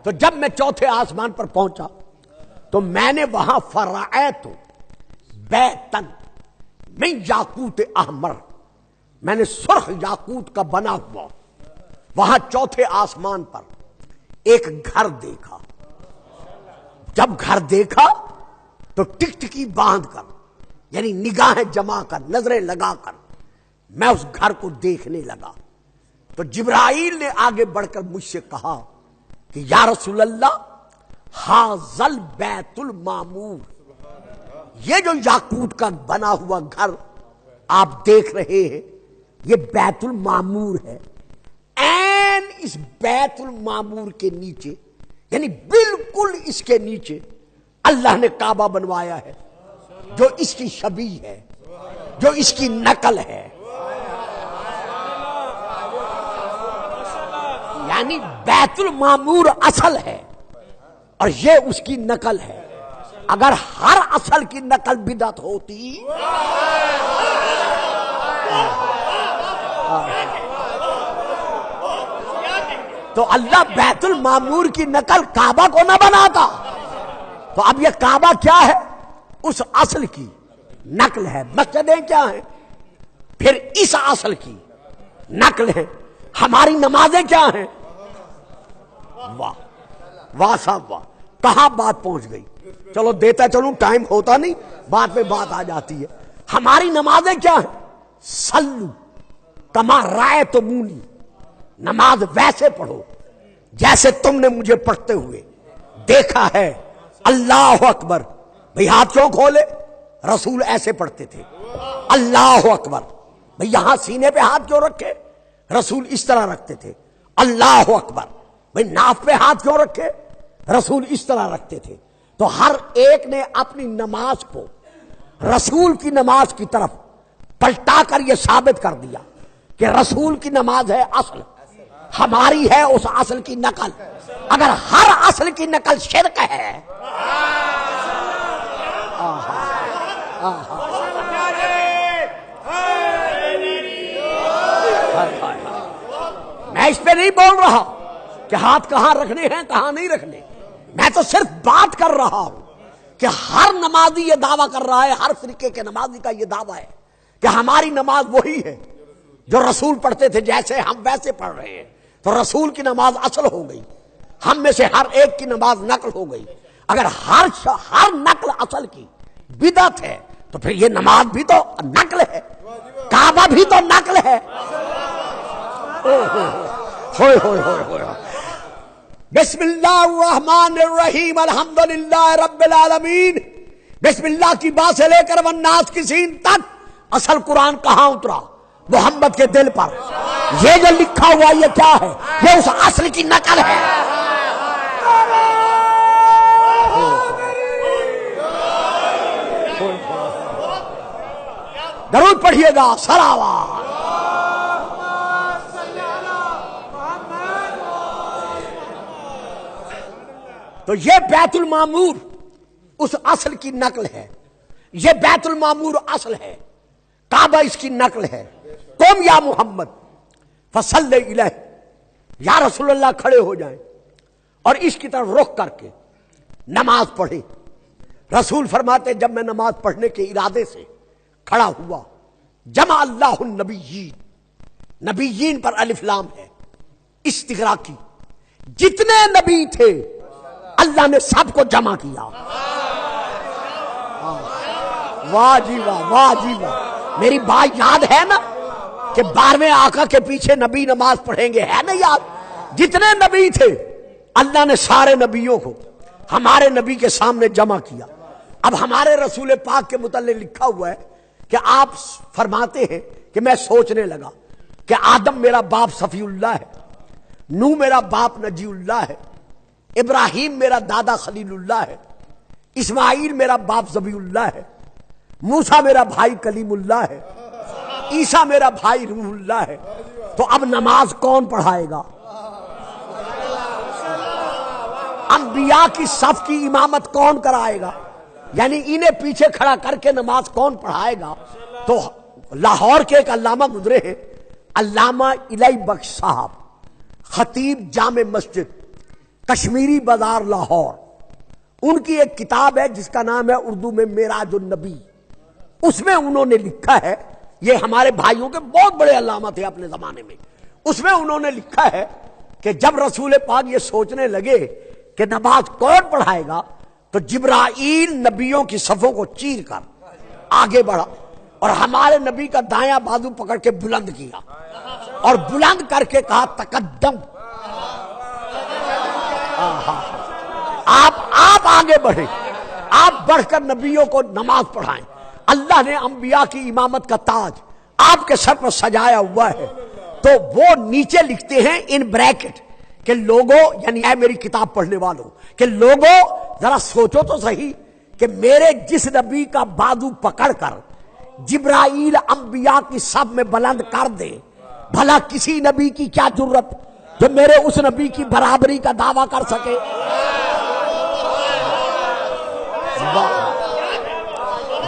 تو جب میں چوتھے آسمان پر پہنچا تو میں نے وہاں فرأیت بیتن من یاقوت احمر، میں نے سرخ یاقوت کا بنا ہوا وہاں چوتھے آسمان پر ایک گھر دیکھا۔ جب گھر دیکھا تو ٹکٹکی باندھ کر یعنی نگاہیں جما کر نظریں لگا کر میں اس گھر کو دیکھنے لگا۔ تو جبرائیل نے آگے بڑھ کر مجھ سے کہا کہ یا رسول اللہ ھذل بیت المعمور، یہ جو یاقوت کا بنا ہوا گھر آپ دیکھ رہے ہیں یہ بیت المعمور ہے۔ این اس بیت المعمور کے نیچے یعنی بالکل اس کے نیچے اللہ نے کعبہ بنوایا ہے جو اس کی شبیہ ہے، جو اس کی نقل ہے۔ یعنی بیت المعمور اصل ہے اور یہ اس کی نقل ہے. اگر ہر اصل کی نقل بدعت ہوتی تو اللہ بیت المعمور کی نقل کعبہ کو نہ بناتا. تو اب یہ کعبہ کیا ہے؟ اس اصل کی نقل ہے. مسجدیں کیا ہیں؟ پھر اس اصل کی نقل ہے. ہماری نمازیں کیا ہیں؟ واہ واہ صاحب واہ، کہاں بات پہنچ گئی. چلو دیتا چلوں، ٹائم ہوتا نہیں، بات پہ بات آ جاتی ہے. ہماری نمازیں کیا ہیں؟ صلو کما رأیتمونی، نماز ویسے پڑھو جیسے تم نے مجھے پڑھتے ہوئے دیکھا ہے. اللہ اکبر، بھئی ہاتھ کیوں کھولے؟ رسول ایسے پڑھتے تھے. اللہ اکبر، بھئی یہاں سینے پہ ہاتھ کیوں رکھے؟ رسول اس طرح رکھتے تھے. اللہ اکبر، بھئی ناف پہ ہاتھ کیوں رکھے؟ رسول اس طرح رکھتے تھے. تو ہر ایک نے اپنی نماز کو رسول کی نماز کی طرف پلٹا کر یہ ثابت کر دیا کہ رسول کی نماز ہے اصل، ہماری ہے اس اصل کی نقل. اگر ہر اصل کی نقل شرک ہے، میں اس پہ نہیں بول رہا کہ ہاتھ کہاں رکھنے ہیں کہاں نہیں رکھنے. میں تو صرف بات کر رہا ہوں کہ ہر نمازی یہ دعویٰ کر رہا ہے، ہر فرقے کے نمازی کا یہ دعویٰ ہے کہ ہماری نماز وہی ہے جو رسول پڑھتے تھے، جیسے ہم ویسے پڑھ رہے ہیں. تو رسول کی نماز اصل ہو گئی، ہم میں سے ہر ایک کی نماز نقل ہو گئی. اگر ہر نقل اصل کی بدعت ہے تو پھر یہ نماز بھی تو نقل ہے، کعبہ بھی تو نقل ہے. ہوئے ہوئے ہوئے ہوئے. بسم اللہ الرحمن الرحیم، الحمدللہ رب العالمین. بسم اللہ کی با سے لے کر والناس کی سین تک اصل قرآن کہاں اترا؟ محمد کے دل پر. یہ جو لکھا ہوا یہ کیا ہے؟ یہ اس اصل کی نقل ہے. درود پڑھیے گا، صلوات. تو یہ بیت المعمور اس اصل کی نقل ہے. یہ بیت المعمور اصل ہے، کعبہ اس کی نقل ہے. تم یا محمد فصلی الیہ، یا رسول اللہ کھڑے ہو جائیں اور اس کی طرف رخ کر کے نماز پڑھیں. رسول فرماتے جب میں نماز پڑھنے کے ارادے سے کھڑا ہوا، جمع اللہ النبیین، نبیین پر الف لام ہے استغراقی، جتنے نبی تھے اللہ نے سب کو جمع کیا. واہ جی واہ، واہ جی واہ. میری بات یاد ہے نا کہ 12ویں آقا کے پیچھے نبی نماز پڑھیں گے، ہے نا یاد؟ جتنے نبی تھے اللہ نے سارے نبیوں کو ہمارے نبی کے سامنے جمع کیا. اب ہمارے رسول پاک کے متعلق لکھا ہوا ہے کہ آپ فرماتے ہیں کہ میں سوچنے لگا کہ آدم میرا باپ صفی اللہ ہے، نوح میرا باپ نجی اللہ ہے، ابراہیم میرا دادا خلیل اللہ ہے، اسماعیل میرا باپ ذبیح اللہ ہے، موسیٰ میرا بھائی کلیم اللہ ہے، عیسیٰ میرا بھائی روح اللہ ہے. تو اب نماز کون پڑھائے گا؟ انبیاء کی صف کی امامت کون کرائے گا؟ یعنی انہیں پیچھے کھڑا کر کے نماز کون پڑھائے گا؟ تو لاہور کے ایک علامہ گزرے ہیں، علامہ الہی بخش صاحب، خطیب جامع مسجد کشمیری بازار لاہور. ان کی ایک کتاب ہے جس کا نام ہے اردو میں معراج النبی. اس میں انہوں نے لکھا ہے، یہ ہمارے بھائیوں کے بہت بڑے علامہ تھے اپنے زمانے میں، اس میں انہوں نے لکھا ہے کہ جب رسول پاک یہ سوچنے لگے کہ نماز کون پڑھائے گا تو جبرائیل نبیوں کی صفوں کو چیر کر آگے بڑھا اور ہمارے نبی کا دایاں بازو پکڑ کے بلند کیا اور بلند کر کے کہا تقدم، آپ آگے بڑھیں، آپ بڑھ کر نبیوں کو نماز پڑھائیں. اللہ نے انبیاء کی امامت کا تاج آپ کے سر پر سجایا ہوا ہے. تو وہ نیچے لکھتے ہیں ان بریکٹ کہ لوگوں، یعنی اے میری کتاب پڑھنے والوں، کہ لوگوں ذرا سوچو تو صحیح کہ میرے جس نبی کا بازو پکڑ کر جبرائیل انبیاء کی صف میں بلند کر دے، بھلا کسی نبی کی کیا جرت؟ جو میرے اس نبی کی برابری کا دعویٰ کر سکے؟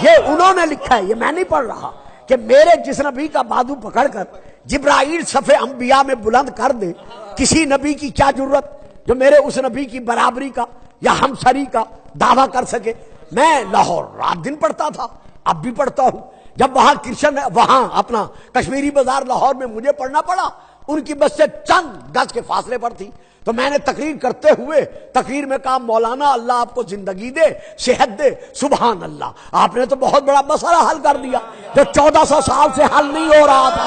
یہ انہوں نے لکھا ہے، یہ میں نہیں پڑھ رہا، کہ میرے جس نبی کا بازو پکڑ کر جبرائیل صف انبیاء میں بلند کر دے، کسی نبی کی کیا ضرورت جو میرے اس نبی کی برابری کا یا ہمسری کا دعویٰ کر سکے؟ میں لاہور رات دن پڑھتا تھا، اب بھی پڑھتا ہوں۔ جب وہاں کرشن وہاں اپنا کشمیری بازار لاہور میں مجھے پڑھنا پڑا، ان کی بس سے چند گز کے فاصلے پر تھی، تو میں نے تقریر کرتے ہوئے تقریر میں کہا مولانا اللہ آپ کو زندگی دے، صحت دے۔ سبحان اللہ، آپ نے تو بہت بڑا مسئلہ حل کر دیا جو 1400 سال سے حل نہیں ہو رہا تھا۔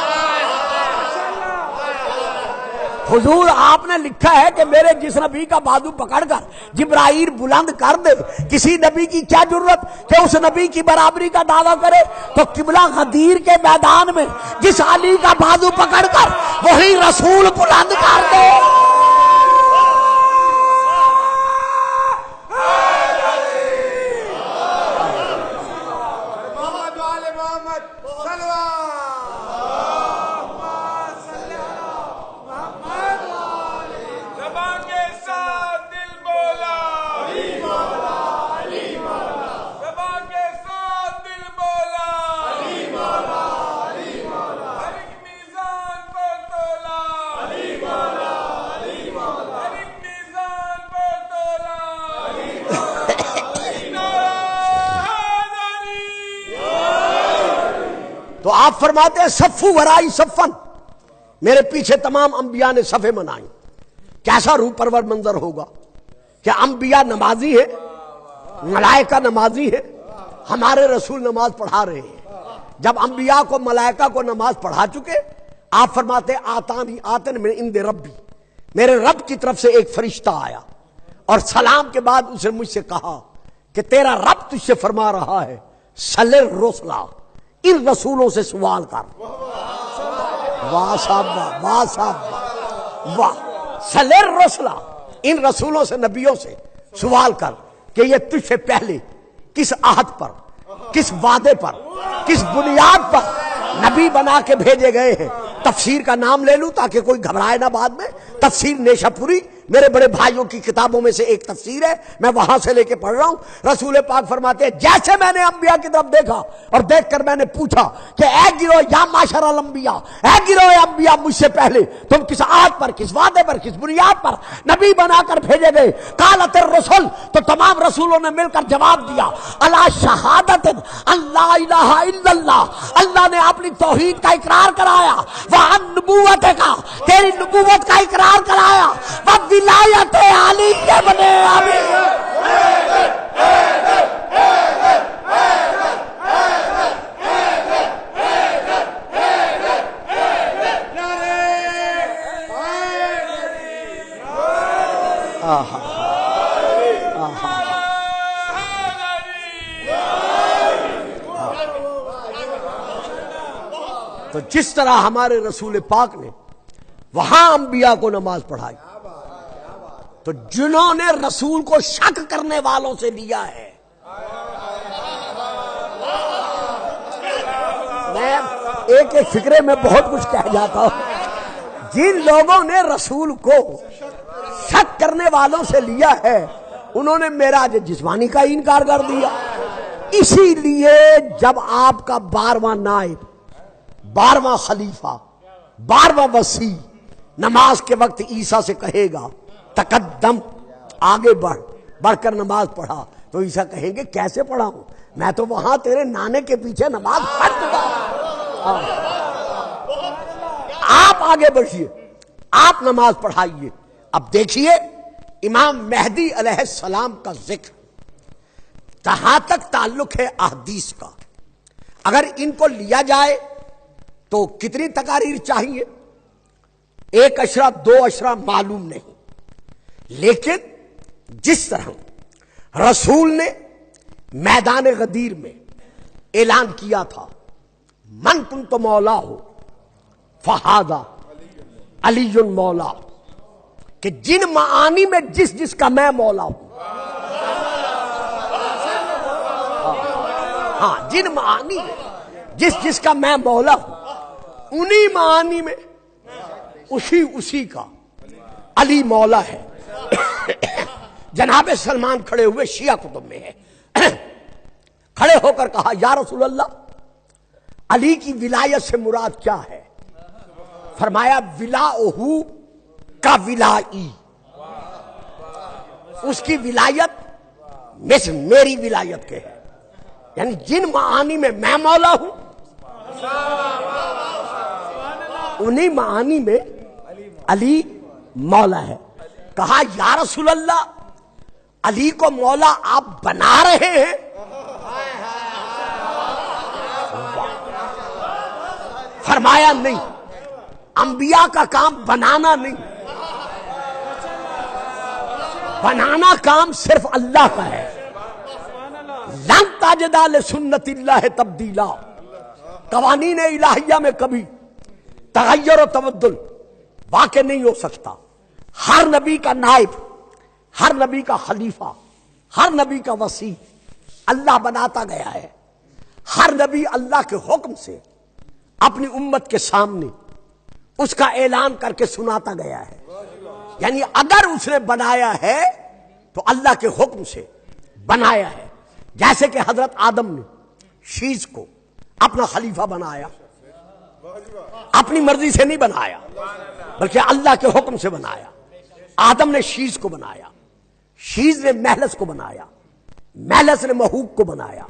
حضور آپ نے لکھا ہے کہ میرے جس نبی کا بازو پکڑ کر جبرائیل بلند کر دے، کسی نبی کی کیا ضرورت کہ اس نبی کی برابری کا دعویٰ کرے؟ تو قبلہ غدیر کے میدان میں جس علی کا بازو پکڑ کر وہی رسول بلند کر دے۔ تو آپ فرماتے ہیں صفو ورائی صفن، میرے پیچھے تمام انبیاء نے صفیں منائی۔ کیسا روح پرور منظر ہوگا کہ انبیاء نمازی ہے، ملائکہ نمازی ہے، ہمارے رسول نماز پڑھا رہے ہیں۔ جب انبیاء کو ملائکہ کو نماز پڑھا چکے، آپ فرماتے ہیں آتانی آتن من عند ربی، میرے رب کی طرف سے ایک فرشتہ آیا اور سلام کے بعد اسے مجھ سے کہا کہ تیرا رب تجھ سے فرما رہا ہے سل الرسلا، ان رسولوں سے سوال کر۔ واہ صاحب واہ صاحب واہ، سل الرسلا، ان رسولوں سے نبیوں سے سوال کر کہ یہ تجھ سے پہلے کس عہد پر، کس وعدے پر، کس بنیاد پر نبی بنا کے بھیجے گئے ہیں۔ تفسیر کا نام لے لوں تاکہ کوئی گھبرائے نہ بعد میں۔ تفسیر نیشا پوری میرے بڑے بھائیوں کی کتابوں میں سے ایک تفسیر ہے، میں وہاں سے لے کے پڑھ رہا ہوں۔ رسول پاک فرماتے ہیں جیسے میں نے انبیاء کی طرف دیکھا اور دیکھ کر میں نے پوچھا کہ اے گروہ یا معاشر الانبیاء، اے گروہ انبیاء مجھ سے پہلے تم کس عہد پر، کس وعدے پر، کس بنیاد پر نبی بنا کر بھیجے گئے؟ قالت الرسل، تو تمام رسولوں نے مل کر جواب دیا الا شہادت ان لا الہ الا اللہ، اللہ نے اپنی توحید کا اقرار کرایا، وعن نبوت کا، تیری نبوت کا اقرار کرایا، ولایت علی ابن ابی۔ تو جس طرح ہمارے رسول پاک نے وہاں انبیاء کو نماز پڑھائی، تو جنہوں نے رسول کو شک کرنے والوں سے لیا ہے، میں ایک ایک فکرے میں بہت کچھ کہہ جاتا ہوں، جن لوگوں نے رسول کو شک کرنے والوں سے لیا ہے انہوں نے معراج جسمانی کا انکار کر دیا۔ اسی لیے جب آپ کا 12واں نائب، 12واں خلیفہ، 12واں وصی نماز کے وقت عیسیٰ سے کہے گا تقدم، آگے بڑھ، بڑھ کر نماز پڑھا، تو عیسیٰ کہیں گے کیسے پڑھاؤں، میں تو وہاں تیرے نانے کے پیچھے نماز پڑھ چکا۔ آپ آگے بڑھیے، آپ نماز پڑھائیے۔ اب دیکھیے امام مہدی علیہ السلام کا ذکر، جہاں تک تعلق ہے احادیث کا، اگر ان کو لیا جائے تو کتنی تقاریر چاہیے؟ 1 اشرہ 2 اشرہ معلوم نہیں، لیکن جس طرح رسول نے میدان غدیر میں اعلان کیا تھا من کنت مولا ہو فہذا علی مولا، کہ جن معانی میں جس جس کا میں مولا ہوں، ہاں جن معانی میں جس جس کا میں مولا ہوں، انہی معانی میں اسی کا علی مولا ہے۔ جناب سلمان کھڑے ہوئے، شیعہ کتب میں ہے، کھڑے ہو کر کہا یا رسول اللہ علی کی ولایت سے مراد کیا ہے؟ فرمایا ولاؤہ کا ولائی، اس کی ولایت مثل میری ولایت کے ہے، یعنی جن معانی میں میں مولا ہوں انہی معانی میں علی مولا ہے۔ کہا یا رسول اللہ علی کو مولا آپ بنا رہے ہیں؟ فرمایا نہیں، انبیاء کا کام بنانا نہیں، بنانا کام صرف اللہ کا ہے۔ لن تجد لسنت اللہ تبدیلا، قوانین الہیہ میں کبھی تغیر و تبدل واقع نہیں ہو سکتا۔ ہر نبی کا نائب، ہر نبی کا خلیفہ، ہر نبی کا وصی اللہ بناتا گیا ہے۔ ہر نبی اللہ کے حکم سے اپنی امت کے سامنے اس کا اعلان کر کے سناتا گیا ہے، یعنی اگر اس نے بنایا ہے تو اللہ کے حکم سے بنایا ہے۔ جیسے کہ حضرت آدم نے شیز کو اپنا خلیفہ بنایا، اپنی مرضی سے نہیں بنایا بلکہ اللہ کے حکم سے بنایا۔ آدم نے شیز کو بنایا، شیز نے محلس کو بنایا، محلس نے محوق کو بنایا،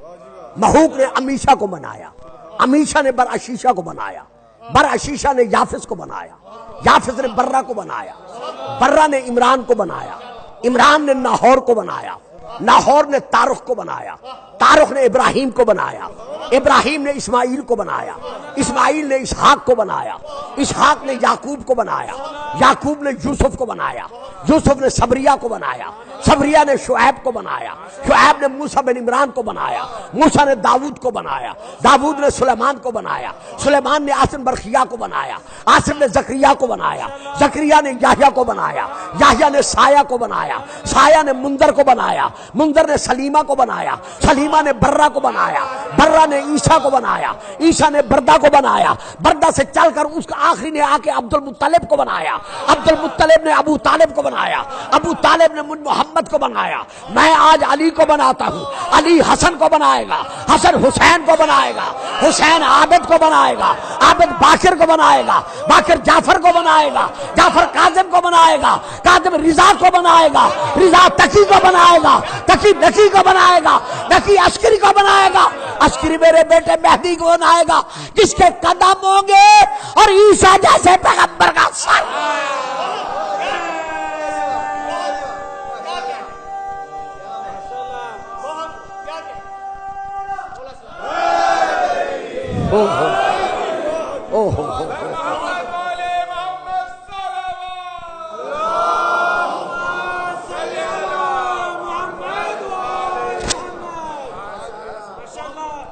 محوق نے امیشہ کو بنایا، امیشہ نے برعشیشہ کو بنایا، برعشیشہ نے یافس کو بنایا، یافس نے برہ کو بنایا، برہ نے عمران کو بنایا، عمران نے ناہور کو بنایا، ناہور نے تارخ کو بنایا، تارخ نے ابراہیم کو بنایا، ابراہیم نے اسماعیل کو بنایا، اسماعیل نے اسحاق کو بنایا، اسحاق نے یعقوب کو بنایا، یعقوب نے یوسف کو بنایا، یوسف نے صبریہ کو بنایا، صبریہ نے شعیب کو بنایا، شعیب نے موسیٰ بن عمران کو بنایا، موسیٰ نے داؤد کو بنایا، داؤد نے سلیمان کو بنایا، سلیمان نے عاصم برخیہ کو بنایا، عاصم نے زکریا کو بنایا، زکریا نے یحییٰ کو بنایا، یحییٰ نے سایہ کو بنایا، سایہ نے منذر کو بنایا، منذر نے سلیمہ کو بنایا، سلیمہ نے برہ کو بنایا، برہ نے عیسیٰ کو بنایا، عیسیٰ نے بردہ کو بنایا، بردہ سے چل کر اس کا آخری نے آ کے عبد المطلب کو بنایا، عبد المطلب نے ابو طالب کو بنایا، ابو طالب نے محمد کو بنایا۔ میں آج علی کو بناتا ہوں، علی حسن کو بنائے گا، حسن حسین کو بنائے گا، حسین عابد کو بنائے گا، عابد باقر کو بنائے گا، باقر جعفر کو بنائے گا، جعفر کاظم کو بنائے گا، کاظم رضا کو بنائے گا، رضا تقی کو بنائے گا، تقی نقی کو بنائے گا، نقی عسکری کو بنائے گا، عسکری میرے بیٹے مہدی کو بنائے گا، جس کے قدم ہوں گے اور عیسیٰ جیسے پیغمبر کا سر۔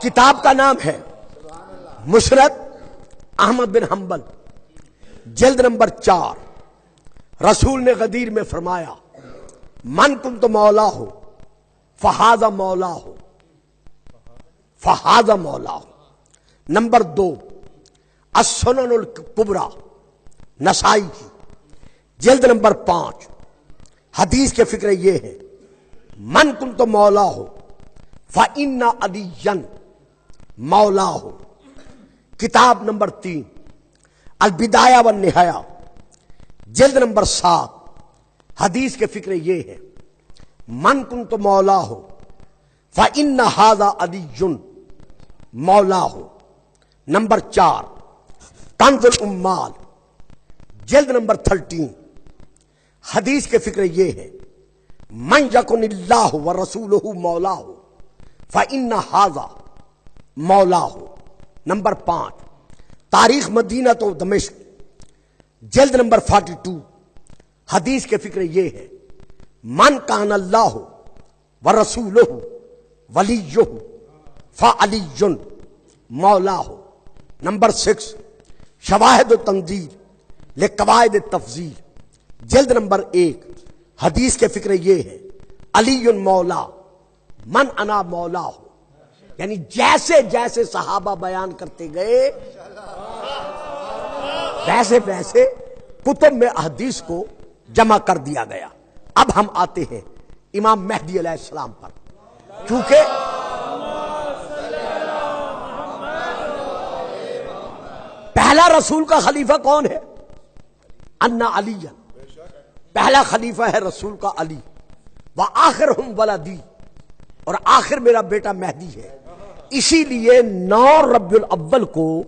کتاب کا نام ہے مسند احمد بن حنبل، جلد نمبر 4۔ رسول نے غدیر میں فرمایا من کنت مولا ہو فہذا مولا ہو، فہذا مولا ہو۔ نمبر 2 السنن الکبریٰ نسائی کی، جلد نمبر 5۔ حدیث کے فکر یہ ہے من کنت مولا ہو فإن علیًا مولا ہو۔ کتاب نمبر 3 البدایہ والنہایہ، جلد نمبر 7۔ حدیث کے فکر یہ ہے من کنت مولا ہو فإن ھذا علی مولا ہو۔ نمبر 4 کنز الامال، جلد نمبر 13۔ حدیث کے فکر یہ ہے من یکن اللہ ورسولہ مولا ہو فإن ھذا مولا ہو۔ نمبر 5 تاریخ مدینہ تو دمشق، جلد نمبر 42۔ حدیث کے فکر یہ ہے من کان اللہ ورسولہ ولیہ فعلی مولا ہو۔ نمبر 6 شواہد و تنظیر لقواعد التفضیل، جلد نمبر 1۔ حدیث کے فکر یہ ہے علی مولا من انا مولا ہو، یعنی جیسے جیسے صحابہ بیان کرتے گئے ویسے ویسے کتب میں احادیث کو جمع کر دیا گیا۔ اب ہم آتے ہیں امام مہدی علیہ السلام پر، کیونکہ پہلا رسول کا خلیفہ کون ہے؟ انا علی، پہلا خلیفہ ہے رسول کا علی، وآخرہم ولدی، اور آخر میرا بیٹا مہدی ہے۔ اسی لیے 9 ربیع الاول کو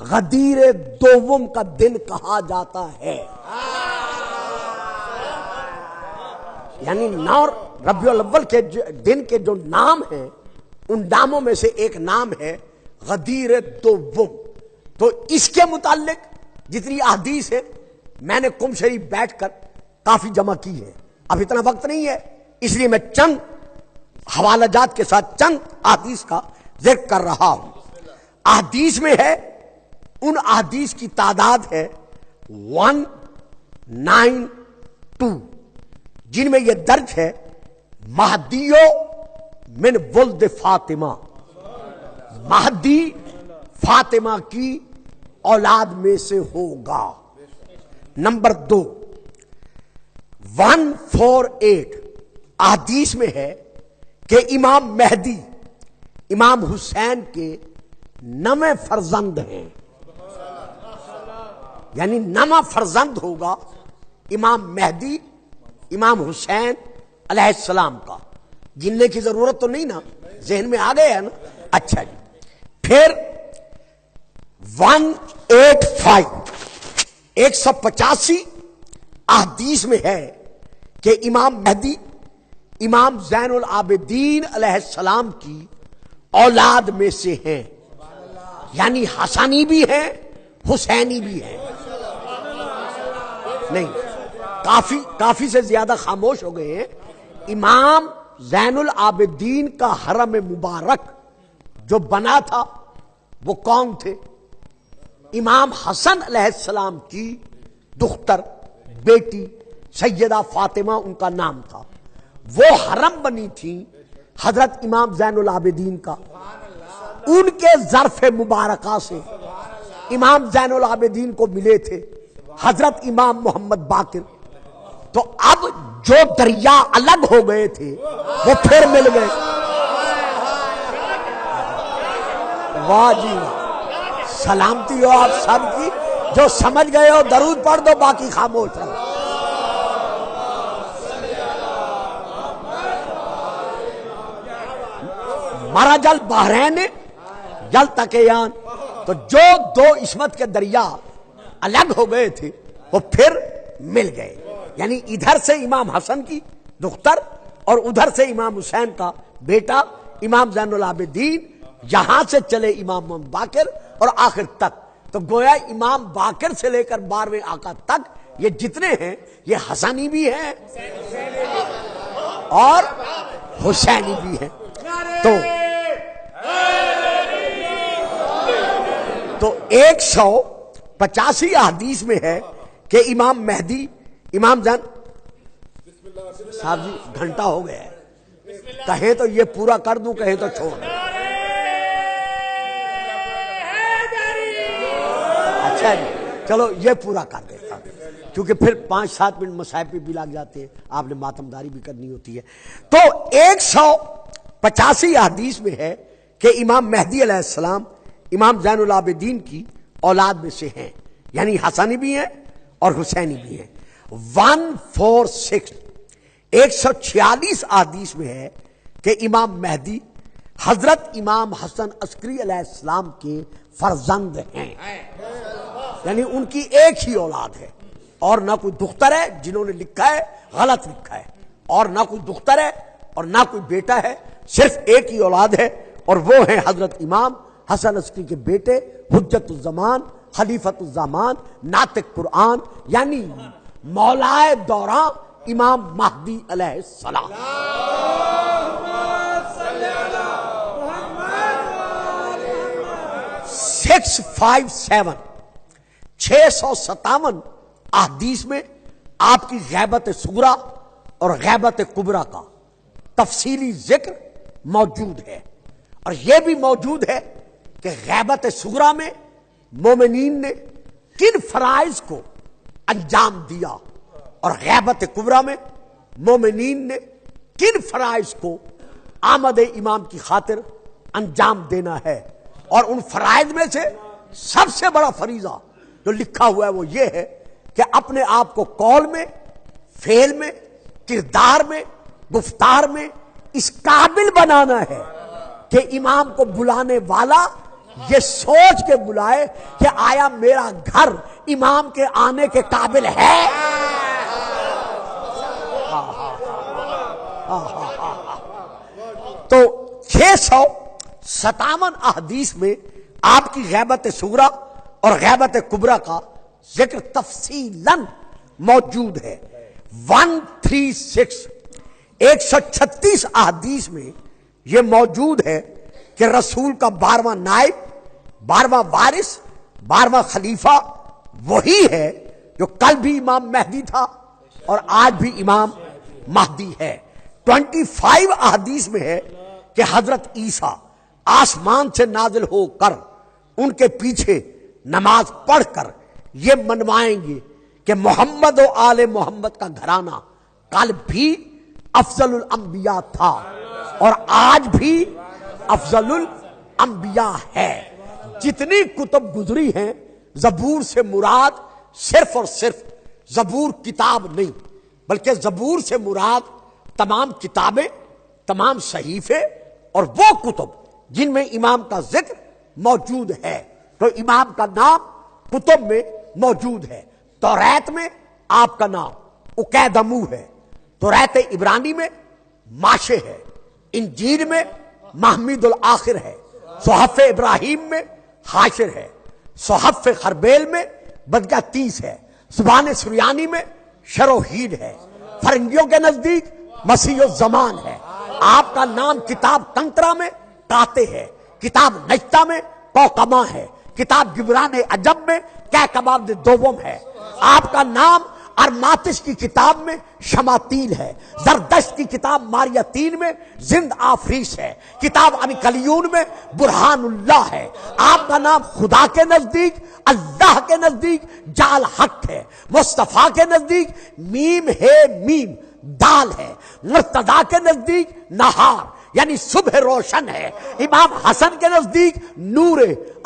غدیر دوم کا دن کہا جاتا ہے، یعنی 9 ربیع الاول کے دن کے جو نام ہیں ان ناموں میں سے ایک نام ہے غدیر دوم۔ تو اس کے متعلق جتنی احادیث ہے میں نے کم شریف بیٹھ کر کافی جمع کی ہے، اب اتنا وقت نہیں ہے، اس لیے میں چند حوالہ جات کے ساتھ چند احادیث کا ذکر کر رہا ہوں۔ احادیث میں ہے، ان احادیث کی تعداد ہے 192، جن میں یہ درج ہے مہدیو من ولد فاطمہ، مہدی فاطمہ کی اولاد میں سے ہوگا۔ نمبر 2، 148 احادیث میں ہے کہ امام مہدی امام حسین کے 9 فرزند ہیں، یعنی 9 فرزند ہوگا امام مہدی امام حسین علیہ السلام کا۔ گننے کی ضرورت تو نہیں نا، ذہن میں آ گیا نا؟ اچھا جی، پھر 185 185 احادیث میں ہے کہ امام مہدی امام زین العابدین علیہ السلام کی اولاد میں سے ہیں، یعنی حسنی بھی ہیں حسینی بھی ہیں۔ نہیں، کافی سے زیادہ خاموش ہو گئے ہیں۔ امام زین العابدین کا حرم مبارک جو بنا تھا وہ کون تھے؟ امام حسن علیہ السلام کی دختر بیٹی سیدہ فاطمہ ان کا نام تھا، وہ حرم بنی تھی حضرت امام زین العابدین کا، ان کے ظرف مبارکہ سے امام زین العابدین کو ملے تھے حضرت امام محمد باقر۔ تو اب جو دریا الگ ہو گئے تھے وہ پھر مل گئے۔ واہ جی واہ، سلامتی ہو آپ سب کی، جو سمجھ گئے ہو درود پڑھ دو، باقی خاموش رہو۔ مرج البحرین یلتقیان، تو جو 2 عصمت کے دریا الگ ہو گئے تھے وہ پھر مل گئے، یعنی ادھر سے امام حسن کی دختر اور ادھر سے امام حسین کا بیٹا امام زین العابدین، یہاں سے چلے امام محمد باقر اور آخر تک۔ تو گویا امام باقر سے لے کر 12ویں آقا تک یہ جتنے ہیں یہ حسنی بھی ہیں اور حسینی بھی ہیں۔ تو 185 احادیث میں ہے کہ امام مہدی امام زین، صاحب جی گھنٹہ ہو گیا ہے، کہیں تو یہ پورا کر دوں، کہیں تو چھوڑ دوں۔ اچھا جی چلو یہ پورا کر دیتا ہوں، کیونکہ پھر 5-7 منٹ مصائب پہ بھی لگ جاتے ہیں، آپ نے ماتمداری بھی کرنی ہوتی ہے۔ تو 185 احادیث میں ہے کہ امام مہدی علیہ السلام امام زین العابدین کی اولاد میں سے ہیں، یعنی حسنی بھی ہیں اور حسینی بھی ہیں۔ 146 146 احادیث میں ہے کہ امام مہدی حضرت امام حسن عسکری علیہ السلام کے فرزند ہیں، یعنی ان کی ایک ہی اولاد ہے، اور نہ کوئی دختر ہے، جنہوں نے لکھا ہے غلط لکھا ہے، اور نہ کوئی دختر ہے اور نہ کوئی بیٹا ہے، صرف ایک ہی اولاد ہے، اور وہ ہیں حضرت امام حسن عسکری کے بیٹے حجت الزمان خلیفۃ الزمان ناطق قرآن، یعنی مولائے دوراں امام مہدی علیہ السلام۔ 657 احادیث میں آپ کی غیبت صغریٰ اور غیبت کبریٰ کا تفصیلی ذکر موجود ہے، اور یہ بھی موجود ہے کہ غیبت صغریٰ میں مومنین نے کن فرائض کو انجام دیا اور غیبت کبریٰ میں مومنین نے کن فرائض کو آمد امام کی خاطر انجام دینا ہے، اور ان فرائض میں سے سب سے بڑا فریضہ جو لکھا ہوا ہے وہ یہ ہے کہ اپنے آپ کو قول میں، فعل میں، کردار میں، گفتار میں اس قابل بنانا ہے کہ امام کو بلانے والا یہ سوچ کے بلائے کہ آیا میرا گھر امام کے آنے کے قابل ہے۔ تو 657 احادیث میں آپ کی غیبت صغریٰ اور غیبت کبریٰ کا ذکر تفصیلاً موجود ہے۔ 136 احادیث میں یہ موجود ہے کہ رسول کا 12واں نائب، 12واں وارث، 12واں خلیفہ وہی ہے جو کل بھی امام مہدی تھا اور آج بھی امام مہدی ہے۔ 25 احادیث میں ہے کہ حضرت عیسیٰ آسمان سے نازل ہو کر ان کے پیچھے نماز پڑھ کر یہ منوائیں گے کہ محمد و آل محمد کا گھرانہ کل بھی افضل الانبیاء تھا اور آج بھی افضل الانبیاء ہے۔ جتنی کتب گزری ہیں زبور سے مراد صرف اور صرف زبور کتاب نہیں، بلکہ زبور سے مراد تمام کتابیں، تمام صحیفے اور وہ کتب جن میں امام کا ذکر موجود ہے۔ تو امام کا نام کتب میں موجود ہے۔ توریت میں آپ کا نام اکیدمو ہے، توریت عبرانی میں ماشے ہے، انجیل میں محمد الآخر ہے، صحف ابراہیم میں حاشر ہے، صحف خربیل میں بدگہ 30 ہے، زبان سریانی میں شروحید ہے، فرنگیوں کے نزدیک مسیح الزمان ہے۔ آپ کا نام کتاب کنترا میں کاتے ہے، کتاب نجتہ میں کوکما ہے، کتاب گبران عجب میں کہ کباب دوم ہے۔ آپ کا نام ارماتش کی کتاب میں شماتیل ہے، زردشت کی کتاب ماریتین میں زند آفریش ہے، کتاب ابی کلیون میں برہان اللہ ہے۔ آپ کا نام خدا کے نزدیک، اللہ کے نزدیک جال حق ہے، مصطفیٰ کے نزدیک میم ہے، میم دال ہے، مرتضیٰ کے نزدیک نہار یعنی صبح روشن ہے، امام حسن کے نزدیک نور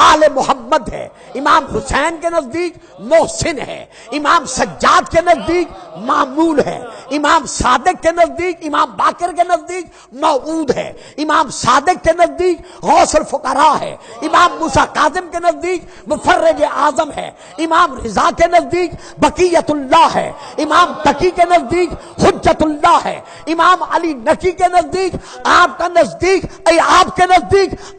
آل محمد ہے، امام حسین کے نزدیک محسن ہے، امام سجاد کے نزدیک معمول ہے، امام صادق کے نزدیک، امام باقر کے نزدیک موعود ہے، امام صادق کے نزدیک غوث الفقراء ہے، امام موسیٰ کاظم کے نزدیک مفرج اعظم ہے، امام رضا کے نزدیک بقیت اللہ ہے، امام تقی کے نزدیک حجت اللہ ہے، امام علی نقی کے نزدیک آپ کا نزدیک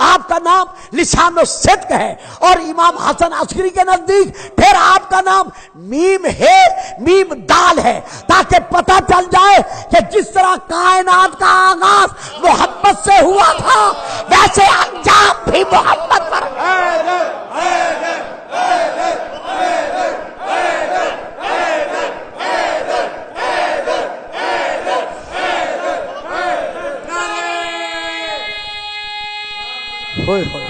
آپ کا نام لسان الصدق ہے، اور امام حسن عسکری کے نزدیک پھر آپ کا نام میم ہے، میم دال ہے، تاکہ پتہ چل جائے کہ جس طرح کائنات کا آغاز محمد سے ہوا تھا ویسے انجام بھی محمد پر ہوئے ہوئے۔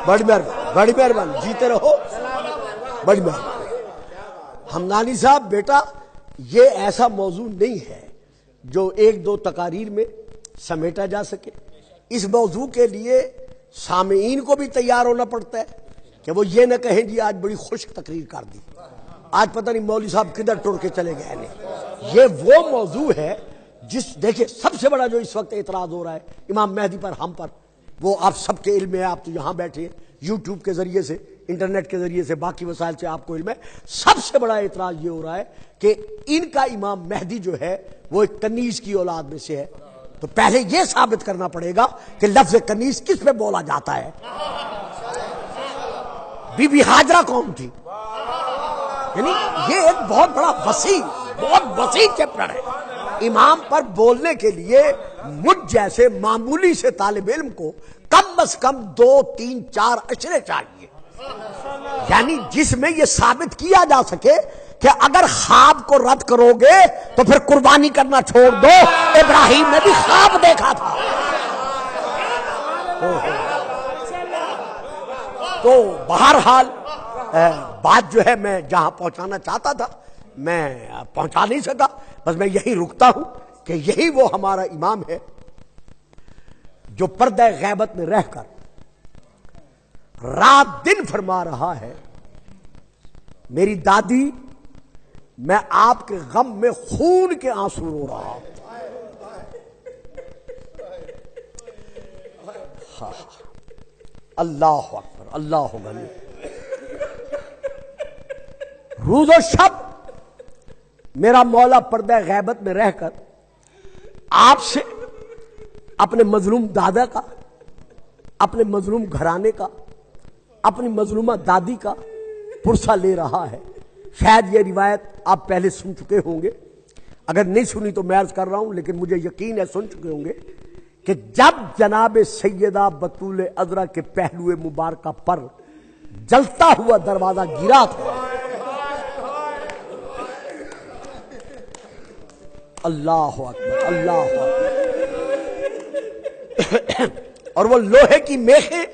بڑی مہربانی، جیتے رہو، بڑی مہربانی۔ ہمدانی صاحب بیٹا، یہ ایسا موضوع نہیں ہے جو ایک دو تقاریر میں سمیٹا جا سکے۔ اس موضوع کے لیے سامعین کو بھی تیار ہونا پڑتا ہے کہ وہ یہ نہ کہیں جی آج بڑی خشک تقریر کر دی، آج پتہ نہیں مولوی صاحب کدھر ٹر کے چلے گئے نہیں۔ یہ وہ موضوع ہے دیکھیں سب سے بڑا جو اس وقت اعتراض ہو رہا ہے امام مہدی پر، ہم پر، وہ آپ سب کے علم ہے، آپ تو یہاں بیٹھے یوٹیوب کے ذریعے سے، انٹرنیٹ کے ذریعے سے، باقی وسائل سے آپ کو علم ہے۔ سب سے بڑا اعتراض یہ ہو رہا ہے کہ ان کا امام مہدی جو ہے وہ ایک کنیز کی اولاد میں سے ہے، تو پہلے یہ ثابت کرنا پڑے گا کہ لفظ کنیز کس پہ بولا جاتا ہے۔ بی بی ہاجرہ کون تھی؟ یعنی یہ ایک بہت بڑا بہت وسیع چیپٹر ہے۔ امام پر بولنے کے لیے مجھ جیسے معمولی سے طالب علم کو کم از کم 2 3 4 اشرے چاہیے، یعنی جس میں یہ ثابت کیا جا سکے کہ اگر خواب کو رد کرو گے تو پھر قربانی کرنا چھوڑ دو، ابراہیم نے بھی خواب دیکھا تھا۔ تو بہرحال بات جو ہے میں جہاں پہنچانا چاہتا تھا میں پہنچا نہیں سکا، بس میں یہی رکتا ہوں کہ یہی وہ ہمارا امام ہے جو پردہ غیبت میں رہ کر رات دن فرما رہا ہے، میری دادی میں آپ کے غم میں خون کے آنسو رو رہا ہوں۔ اللہ اکبر، اللہ غنی۔ روز و شب میرا مولا پردہ غیبت میں رہ کر آپ سے اپنے مظلوم دادا کا، اپنے مظلوم گھرانے کا، اپنی مظلومہ دادی کا پرسہ لے رہا ہے۔ شاید یہ روایت آپ پہلے سن چکے ہوں گے، اگر نہیں سنی تو میں عرض کر رہا ہوں، لیکن مجھے یقین ہے سن چکے ہوں گے کہ جب جناب سیدہ بطول عذرا کے پہلو مبارکہ پر جلتا ہوا دروازہ گرا تھا، اللہ اکبر، اللہ اکبر، اور وہ لوہے کی میخیں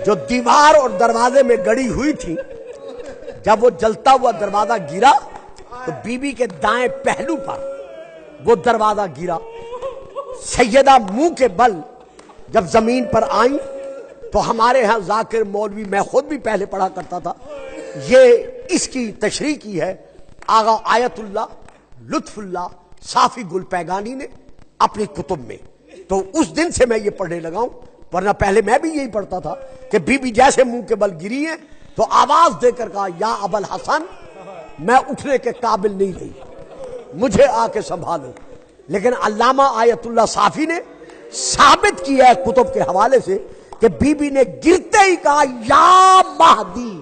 جو دیوار اور دروازے میں گڑی ہوئی تھی، جب وہ جلتا ہوا دروازہ گرا تو بی بی کے دائیں پہلو پر وہ دروازہ گرا۔ سیدہ منہ کے بل جب زمین پر آئیں تو ہمارے ہاں ذاکر مولوی، میں خود بھی پہلے پڑھا کرتا تھا، یہ اس کی تشریح کی ہے آغا آیت اللہ لطف اللہ صافی گل پیگانی نے اپنی کتب میں، تو اس دن سے میں یہ پڑھنے لگا ہوں، ورنہ پہلے میں بھی یہی پڑھتا تھا کہ بی بی جیسے منہ کے بل گری ہیں تو آواز دے کر کہا یا ابل حسن میں اٹھنے کے قابل نہیں رہی، مجھے آ کے سنبھالو۔ لیکن علامہ آیت اللہ صافی نے ثابت کیا ہے کتب کے حوالے سے کہ بی بی نے گرتے ہی کہا یا مہدی۔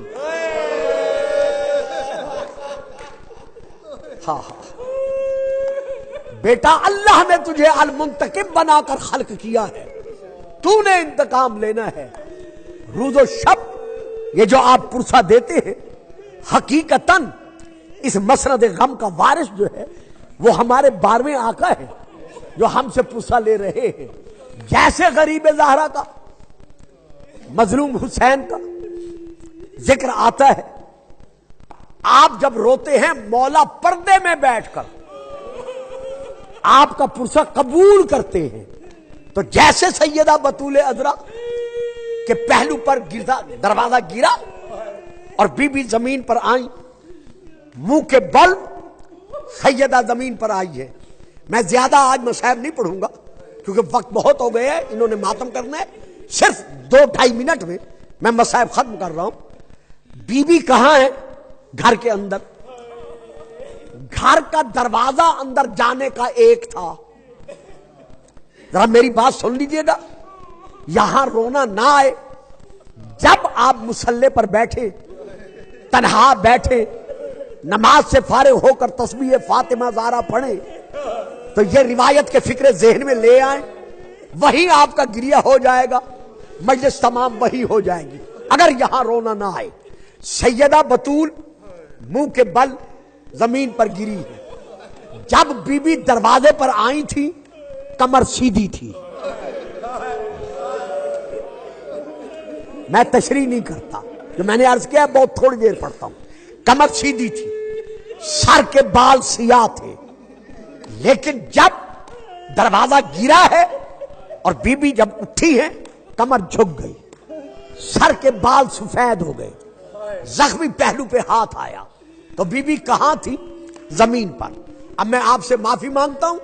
ہاں ہاں بیٹا، اللہ نے تجھے المنتقم بنا کر خلق کیا ہے، تو نے انتقام لینا ہے۔ روز و شب یہ جو آپ پرسہ دیتے ہیں، حقیقتاً اس مسند غم کا وارث جو ہے وہ ہمارے 12ویں آقا ہے جو ہم سے پرسہ لے رہے ہیں۔ جیسے غریب زہرا کا، مظلوم حسین کا ذکر آتا ہے، آپ جب روتے ہیں مولا پردے میں بیٹھ کر آپ کا پرسہ قبول کرتے ہیں، تو جیسے سیدہ بطول عذرا کے پہلو پر دروازہ گرا اور بی بی زمین پر آئیں، منہ کے بل سیدہ زمین پر آئی ہے۔ میں زیادہ آج مصائب نہیں پڑھوں گا کیونکہ وقت بہت ہو گئے ہیں، انہوں نے ماتم کرنا ہے، صرف 2-2.5 منٹ میں مصائب ختم کر رہا ہوں۔ بی بی کہاں ہے؟ گھر کے اندر۔ گھر کا دروازہ اندر جانے کا ایک تھا، ذرا میری بات سن لیجئے گا، یہاں رونا نہ آئے۔ جب آپ مصلی پر بیٹھے، تنہا بیٹھے، نماز سے فارغ ہو کر تسبیح فاطمہ زہرا پڑھیں تو یہ روایت کے فکر ذہن میں لے آئیں، وہی آپ کا گریہ ہو جائے گا، مجلس تمام وہی ہو جائے گی اگر یہاں رونا نہ آئے۔ سیدہ بطول منہ کے بل زمین پر گری ہے، جب بی بی دروازے پر آئی تھی کمر سیدھی تھی، میں تشریح نہیں کرتا، جو میں نے عرض کیا بہت تھوڑی دیر پڑھتا ہوں، کمر سیدھی تھی، سر کے بال سیاہ تھے، لیکن جب دروازہ گرا ہے اور بی بی جب اٹھی ہے کمر جھک گئی، سر کے بال سفید ہو گئے، زخمی پہلو پہ ہاتھ آیا، تو بی بی کہاں تھی؟ زمین پر۔ اب میں آپ سے معافی مانگتا ہوں،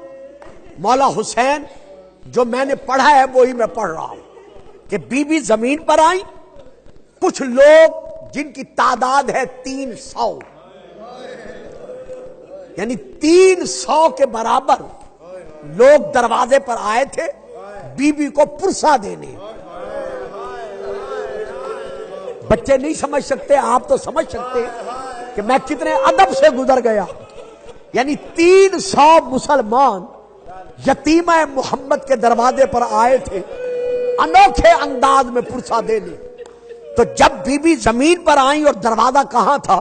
مولا حسین جو میں نے پڑھا ہے وہی میں پڑھ رہا ہوں کہ بی بی زمین پر آئی، کچھ لوگ جن کی تعداد ہے 300، یعنی 300 کے برابر لوگ دروازے پر آئے تھے بی بی کو پرسہ دینے۔ بچے نہیں سمجھ سکتے، آپ تو سمجھ سکتے کہ میں کتنے ادب سے گزر گیا، یعنی 300 مسلمان یتیمہ محمد کے دروازے پر آئے تھے انوکھے انداز میں پرسہ دینے۔ تو جب بی بی زمین پر آئیں اور دروازہ کہاں تھا؟